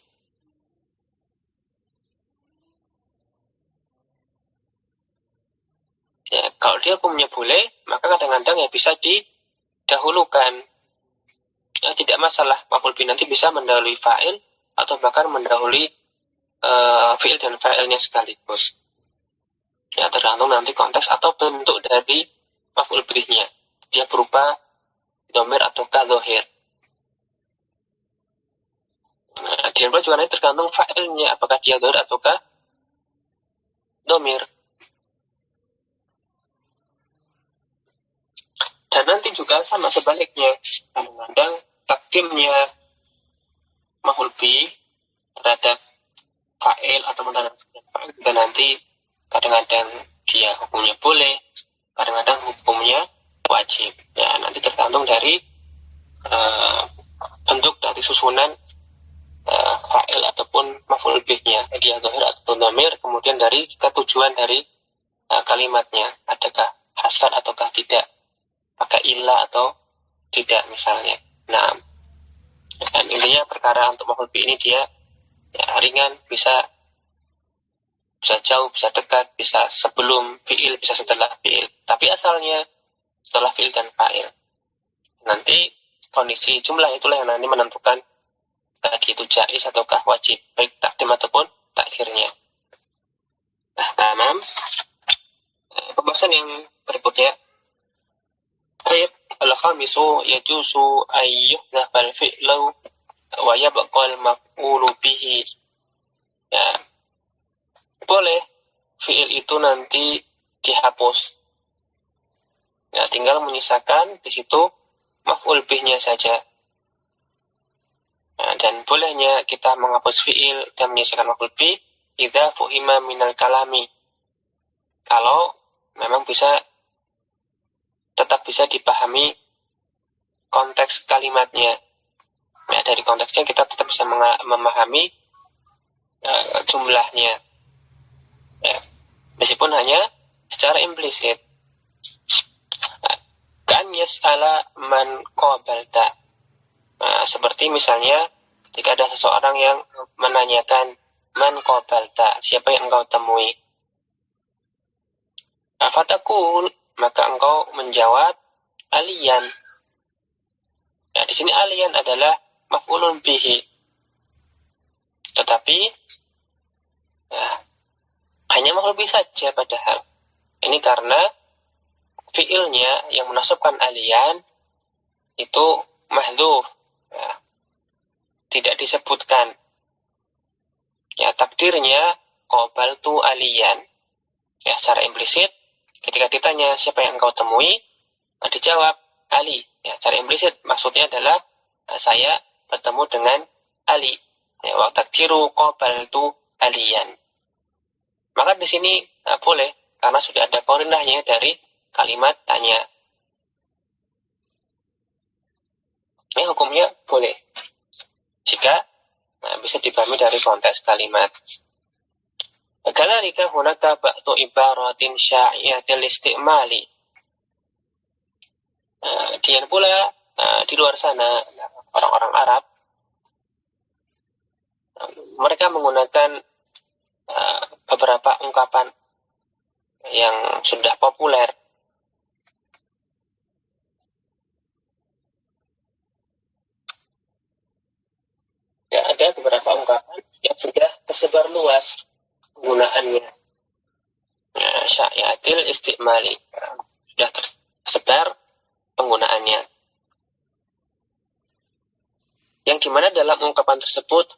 Ya, kalau dia hukumnya boleh, maka kadang-kadang ya bisa didahulukan. Ya, tidak masalah, maf'ul bih nanti bisa mendahului fa'il atau bahkan mendahului fi'il dan fa'ilnya sekaligus. Ya, tergantung nanti konteks atau bentuk dari maf'ul bihnya. Dia berupa dhamir ataukah dhahir. Nah, di juga nanti tergantung fa'ilnya, apakah dia dhahir ataukah dhamir. Dan nanti juga sama sebaliknya. Kadang-kadang takdimnya maf'ul bih terhadap fa'il atau terhadap fa'il juga nanti kadang-kadang dia hukumnya boleh, kadang-kadang hukumnya wajib. Ya, nanti tergantung dari bentuk dari susunan fa'il ataupun maf'ul bihnya, dia dhahir atau dhamir, kemudian dari tujuan dari kalimatnya, adakah hasar ataukah tidak, apakah ilah atau tidak misalnya. Nah, dan intinya perkara untuk maf'ul bih ini dia ya, ringan, bisa jauh, bisa dekat, bisa sebelum fi'il, bisa setelah fi'il. Tapi asalnya setelah fi'il dan fa'il. Nanti kondisi jumlah itulah yang nanti menentukan bagi itu jaiz ataukah wajib, baik takdim ataupun takhirnya. Nah, tamam. Pembahasan yang berikutnya. Baik, al-khamisu yajuzu ayyuhdhaf al-fi'lu wa yabqa al-maf'ulu bihi. Ya, boleh fi'il itu nanti dihapus. Ya, tinggal menyisakan di situ maf'ul bihnya saja. Nah, dan bolehnya kita menghapus fi'il dan menyisakan maf'ul bih idza fuhima minal kalami. Kalau memang tetap bisa dipahami konteks kalimatnya. Nah, dari konteksnya kita tetap bisa memahami jumlahnya. Ya, meskipun hanya secara implisit. Kan yas'ala man qabalta. Nah, seperti misalnya Jika ada seseorang yang menanyakan, man qabalta, siapa yang engkau temui? Fatakul, maka engkau menjawab aliyan. Ya, di sini aliyan adalah maf'ulun bihi. Tetapi ya, hanya maf'ul bihi saja padahal. Ini karena fiilnya yang menasabkan aliyan itu mahdhuf, ya, tidak disebutkan. Ya, takdirnya qabaltu aliyan. Ya, secara implisit ketika ditanya siapa yang engkau temui, dijawab Ali. Ya, secara implisit maksudnya adalah saya bertemu dengan Ali. Ya, wa takdiru qabaltu aliyan. Maka di sini boleh karena sudah ada qarinahnya dari kalimat tanya. Ini hukumnya boleh jika bisa dipahami dari konteks kalimat. Kadzalika hunaka ba'du ibaratin sya'i'atil istimali. Kemudian pula di luar sana orang-orang Arab mereka menggunakan beberapa ungkapan yang sudah populer. Ya, ada beberapa ungkapan yang sudah tersebar luas penggunaannya. Sya'i'atil istimali, sudah tersebar penggunaannya. Yang dimana dalam ungkapan tersebut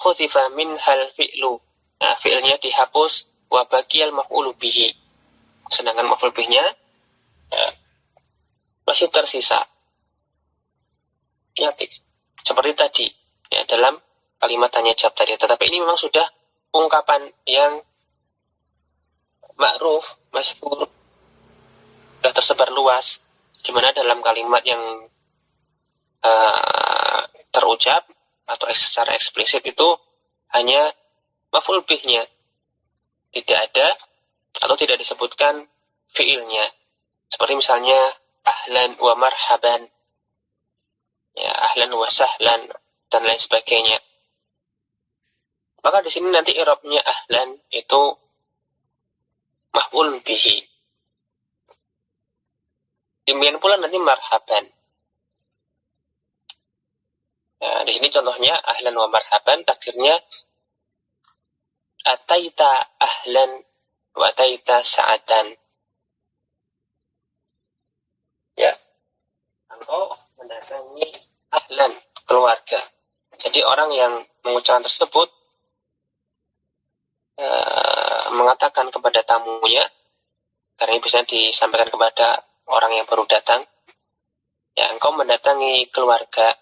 khuzifa min hal fi'lu. Nah, fi'ilnya dihapus wa baqiyal maf'ulu bihi. Sedangkan maf'ul bihnya masih tersisa. Ya, seperti tadi ya, dalam kalimat tanya jawab tadi. Tetapi ini memang sudah ungkapan yang ma'ruf, masyhur, sudah tersebar luas, di mana dalam kalimat yang terucap atau secara eksplisit itu hanya maf'ul bihnya, tidak ada atau tidak disebutkan fiilnya. Seperti misalnya ahlan wa marhaban, ya, ahlan wa sahlan dan lain sebagainya. Maka di sini nanti i'rabnya ahlan itu maf'ul bihi. Demikian pula nanti marhaban. Nah, di sini contohnya ahlan wa marhaban, takdirnya ataita ahlan wa ataita sa'atan. Ya, engkau mendatangi ahlan, keluarga. Jadi orang yang mengucapkan tersebut mengatakan kepada tamunya, karena ini bisa disampaikan kepada orang yang baru datang, ya, engkau mendatangi keluarga.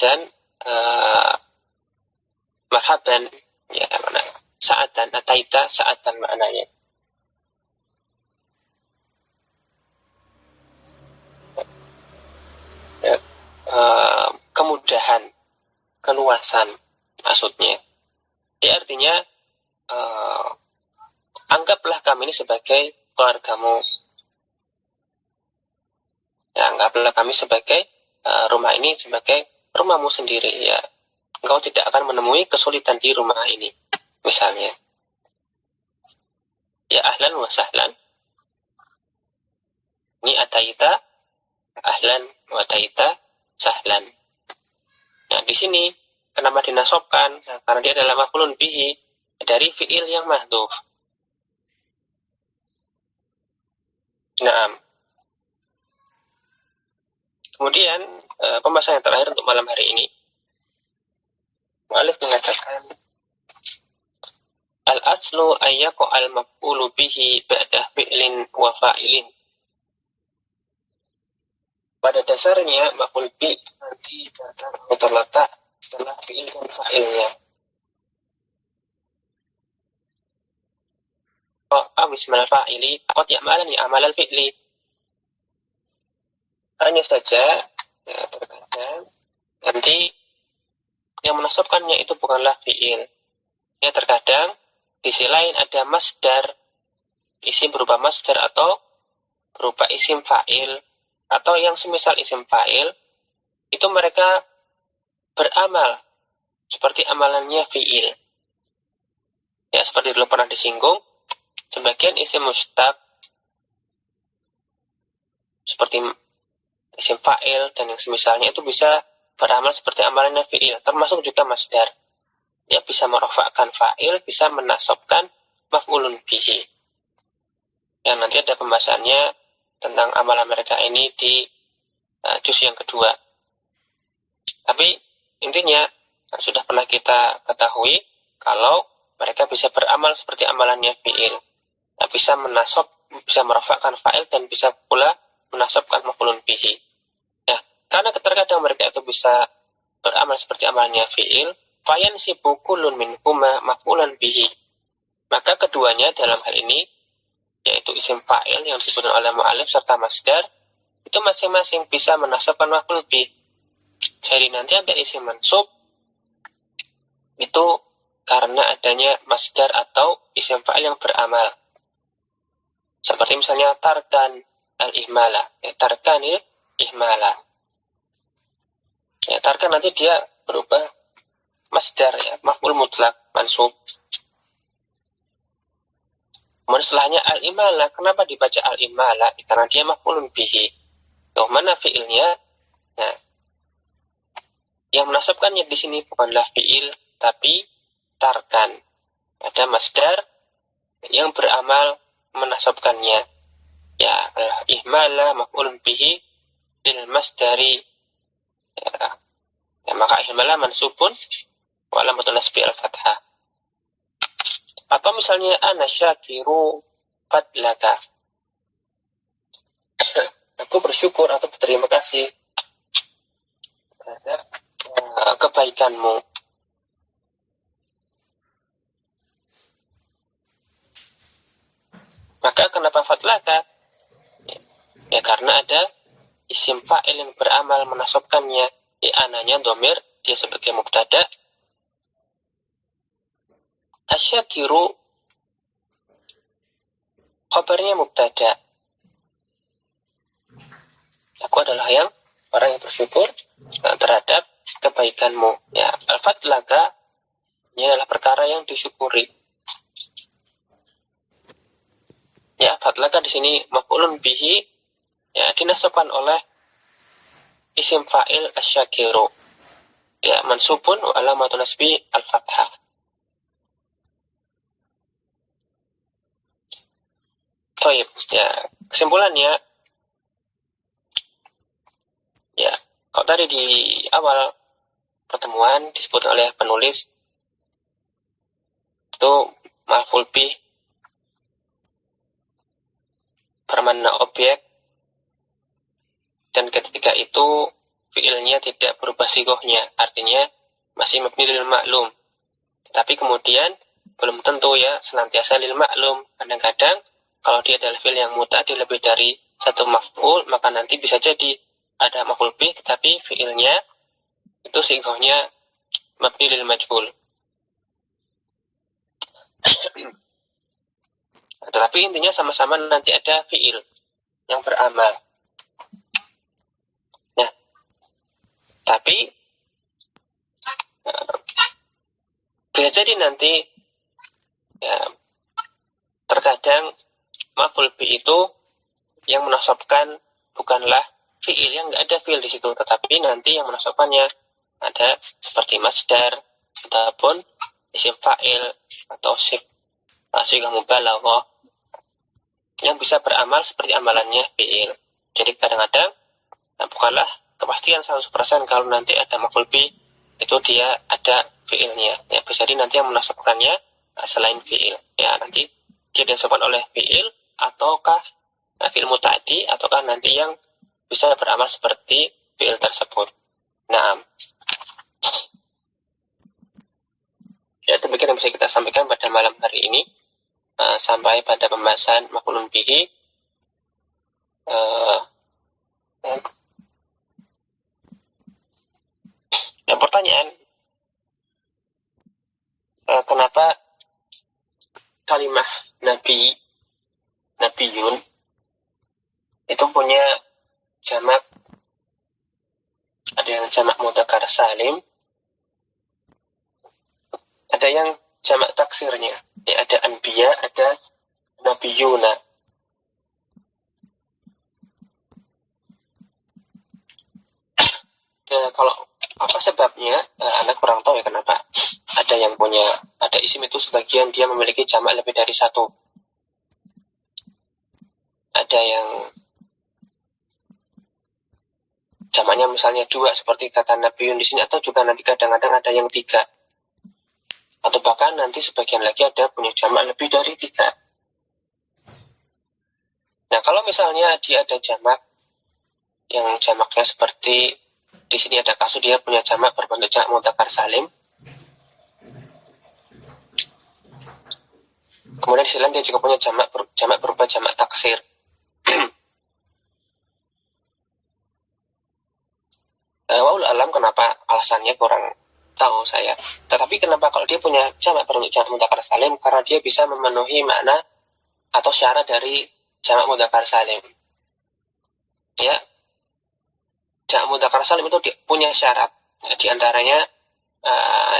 Dan marhaban, ya, mana sa'atan, ataita sa'atan maknanya. Ya, kemudahan, keluasan maksudnya. Jadi artinya anggaplah kami ini sebagai keluargamu. Ya, anggaplah kami sebagai rumah ini sebagai rumahmu sendiri, ya. Engkau tidak akan menemui kesulitan di rumah ini, misalnya. Ya, ahlan wa sahlan. Ini ataita ahlan wa ataita sahlan. Nah, di sini kenapa dinasobkan? Nah, karena dia adalah maf'ulun bihi dari fi'il yang mahdhuf. Nah, kemudian pembahasan yang terakhir untuk malam hari ini, mu'allif mengatakan al-aslu ayyaku al-maf'ulu bihi ba'da fi'lin wa fa'ilin. Pada dasarnya maf'ul bi nanti datang atau terletak setelah fi'il dan fa'ilnya. Awismal fa'ili qad ya'malani amal al-fi'li. Hanya saja ya, terkadang nanti yang menasabkannya itu bukanlah fi'il. Ya, terkadang di sisi lain ada masdar, isim berupa masdar atau berupa isim fa'il atau yang semisal isim fa'il, itu mereka beramal seperti amalannya fi'il. Ya, seperti dulu pernah disinggung, sebagian isim mustaq seperti isim fa'il dan yang semisalnya itu bisa beramal seperti amalannya fi'il, termasuk juga masdar. Dia bisa merofakkan fa'il, bisa menasabkan maf'ulun bihi. Yang nanti ada pembahasannya tentang amalan mereka ini di juz yang kedua. Tapi intinya sudah pernah kita ketahui kalau mereka bisa beramal seperti amalannya fi'il. Bisa menasab, bisa merofakkan fa'il dan bisa pula menasabkan maf'ulun bihi. Ya, karena terkadang mereka itu bisa beramal seperti amalannya fi'il, fayansibu kullun minhuma maf'ulan bihi. Maka keduanya dalam hal ini, yaitu isim fa'il yang disebutkan oleh mu'alif serta masdar, itu masing-masing bisa menasabkan maf'ul bihi. Jadi nanti ada isim mansub, itu karena adanya masdar atau isim fa'il yang beramal. Seperti misalnya tarkan al-ihmala. Ya, tarkan ihmala. Ya, tarkan nanti dia berubah masdar, ya, maf'ul mutlak, mansub. Kemudian setelahnya al-imala. Kenapa dibaca al-imala? Karena dia maf'ulun bihi. Tuh, mana fi'ilnya? Nah, yang menasabkannya di sini bukanlah fi'il, tapi tarkan. Ada masdar yang beramal menasabkannya. Ya, ihmala maf'ulun bihi bil masdari. Ya, maka ihmala mansubun wa alamatul nasbi al-fathah. Atau misalnya ana syakiru fadlaka. Aku bersyukur atau berterima kasih terhadap kebaikanmu. Maka kenapa fadlaka? Ya karena ada isim fa'il yang beramal menasabkannya. Ananya domir, dia sebagai mubtada. Asyakiru khabarnya mubtada. Aku adalah orang yang bersyukur terhadap kebaikanmu. Ya, al-fadlaka ini adalah perkara yang disyukuri. Ya, fadlaka di sini maf'ulun bihi, ya, dinasabkan oleh isim fa'il asyakiru. Ya, mansubun wa alamatun nasbi al-fathah. Baik, ya, kesimpulannya, ya, kalau tadi di awal pertemuan disebut oleh penulis itu maf'ul bih bermakna objek, dan ketika itu fiilnya tidak berubah sigohnya, artinya masih mabni lil ma'lum. Tetapi kemudian belum tentu ya senantiasa lil ma'lum. Kadang-kadang kalau dia adalah fiil yang muta'addi lebih dari satu maf'ul, maka nanti bisa jadi ada maf'ul bih tetapi fiilnya itu sigohnya mabni lil majhul. Tetapi intinya sama-sama nanti ada fiil yang beramal. Nah, tapi bisa jadi nanti ya, terkadang maf'ul bih itu yang menasabkan bukanlah fiil, yang nggak ada fiil di situ, tetapi nanti yang menasabkannya ada seperti masdar ataupun isim fa'il atau sigah mubalaghah yang bisa beramal seperti amalannya fiil. Jadi kadang-kadang bukanlah kepastian 100% kalau nanti ada maf'ul bih itu dia ada fiilnya. Ya, bisa jadi nanti yang menasabkannya selain fiil. Ya, nanti dia disebut oleh fiil ataukah fiil muta'addi ataukah nanti yang bisa beramal seperti fiil tersebut. Naam. Ya, demikian yang bisa kita sampaikan pada malam hari ini. Sampai pada pembahasan maf'ulun bihi. Yang pertanyaan, kenapa kalimah nabiyun itu punya jamak, ada yang jamak mudzakkar salim, ada yang jamak taksirnya. Ya, ada anbiya, ada nabiyuna. Kalau apa sebabnya, anak kurang tahu ya kenapa. Ada yang punya, ada isim itu sebagian dia memiliki jamak lebih dari satu. Ada yang jamaknya misalnya 2 seperti kata nabiyun di sini, atau juga nanti kadang-kadang ada yang 3. Atau bahkan nanti sebagian lagi ada punya jamak lebih dari 3. Nah, kalau misalnya dia ada jamak yang jamaknya seperti di sini ada kasus dia punya jamak berbentuk jamak mudzakkar salim. Kemudian di sini dia juga punya jamak berupa jamak taksir. Wallahu alam kenapa alasannya kurang tahu saya. Tetapi kenapa kalau dia punya jamak berbentuk jamak mudzakkar salim, karena dia bisa memenuhi makna atau syarat dari jamak mudzakkar salim. Ya, jamak mudzakkar salim itu punya syarat. Nah, di antaranya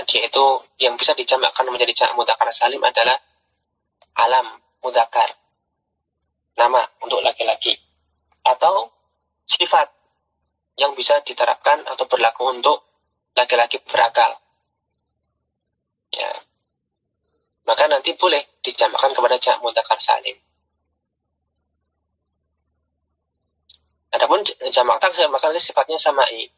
dia itu yang bisa dijamakkan menjadi jamak mudzakkar salim adalah alam mudzakkar, nama untuk laki-laki, atau sifat yang bisa diterapkan atau berlaku untuk laki-laki berakal. Ya, maka nanti boleh dijamakkan kepada jamak mudzakkar salim. Adapun jamak taksir maka sifatnya samai.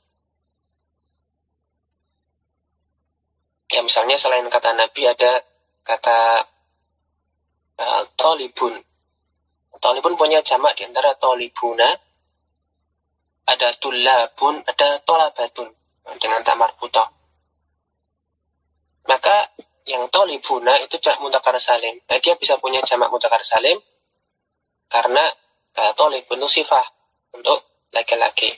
Ya, misalnya selain kata Nabi ada kata tolibun. Tolibun punya jamak di antara tolibuna, ada tulabun, ada tolabatun dengan tak marbutah. Maka yang tolibuna itu jamak mudzakkar salim. Nah, dia bisa punya jamak mudzakkar salim karena tolibun itu sifat untuk laki-laki.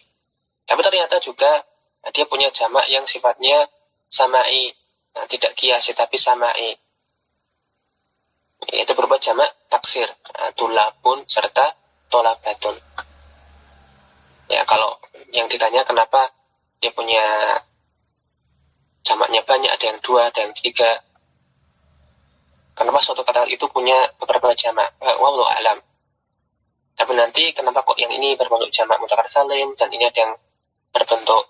Tapi ternyata juga dia punya jamak yang sifatnya samai. Nah, tidak kiasi tapi samai. Itu berupa jamak taksir. Tulabun serta tolabatun. Ya, kalau yang ditanya kenapa dia punya jamaknya banyak, ada yang 2, ada yang 3. Kenapa suatu kata itu punya beberapa jamak? Wallahu alam. Tapi nanti kenapa kok yang ini berbentuk jamak mudzakkar salim dan ini ada yang berbentuk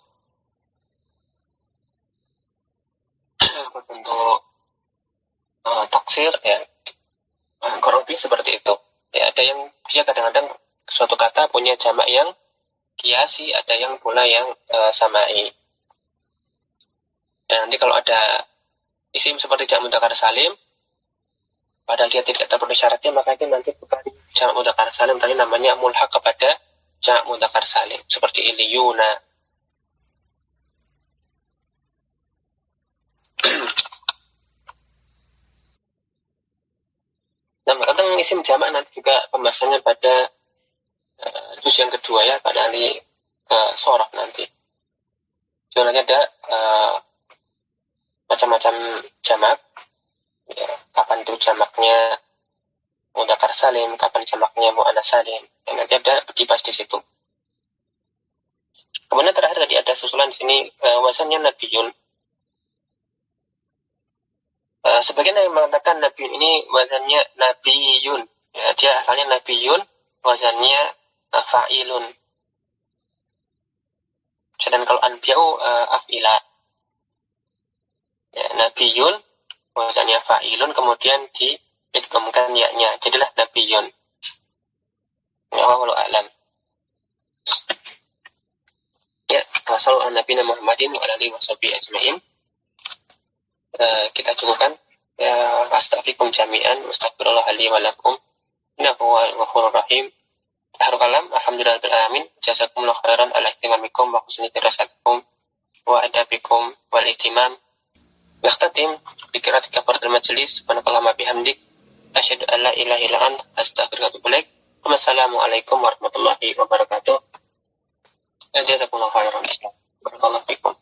taksir, ya kurang lebih seperti itu. Ya, ada yang dia kadang-kadang suatu kata punya jamak yang kiasi, ada yang pula yang samai. Dan nanti kalau ada isim seperti jamak mudzakkar salim padahal dia tidak terpenuhi syaratnya, maka itu nanti bukan jamak mudzakkar salim, tapi namanya mulhaq kepada jamak mudzakkar salim, seperti iliyuna. Nah, tentang isim jamak nanti juga pembahasannya pada juz yang kedua ya, pada nanti sorof nanti. Sebenarnya ada macam-macam jamak. Ya, kapan itu jamaknya mudzakkar salim, kapan jamaknya muannats salim. Dan nanti ada dibahas di situ. Kemudian terakhir tadi ada susulan di sini wazannya nabiyun. Sebagian yang mengatakan nabiyun ini wazannya nabiyun. Ya, dia asalnya nabiyun, wazannya fa'ilun. Sedangkan kalau anbiya'u af'ila. Ya, nabiyun wazannya fa'ilun, kemudian diidghamkan ya-nya, jadilah nabiyun. Ya, wallahu a'lam. Ya, sallallahu ala nabiyina Muhammadin wa alihi washabihi ajmain. Kita cukupkan. Ya, astaghfirukum jami'an, astaghfirullah li wa lakum. Innahu huwal ghafurur rahim. Akhirul kalam, alhamdulillahil alamin. Jazakumullahu khairan ala ihtimamikum wa husni dirasatikum wa adabikum wal ihtimam. Nakhtatim bi qira'ati kafaratul majlis. Subhanakallahumma bihamdik, asyhadu an la ilaha illa anta, astaghfiruka wa atubu ilaik. Wassalamualaikum warahmatullahi wabarakatuh. Jazakumullahu khairan. Barakallahu fikum.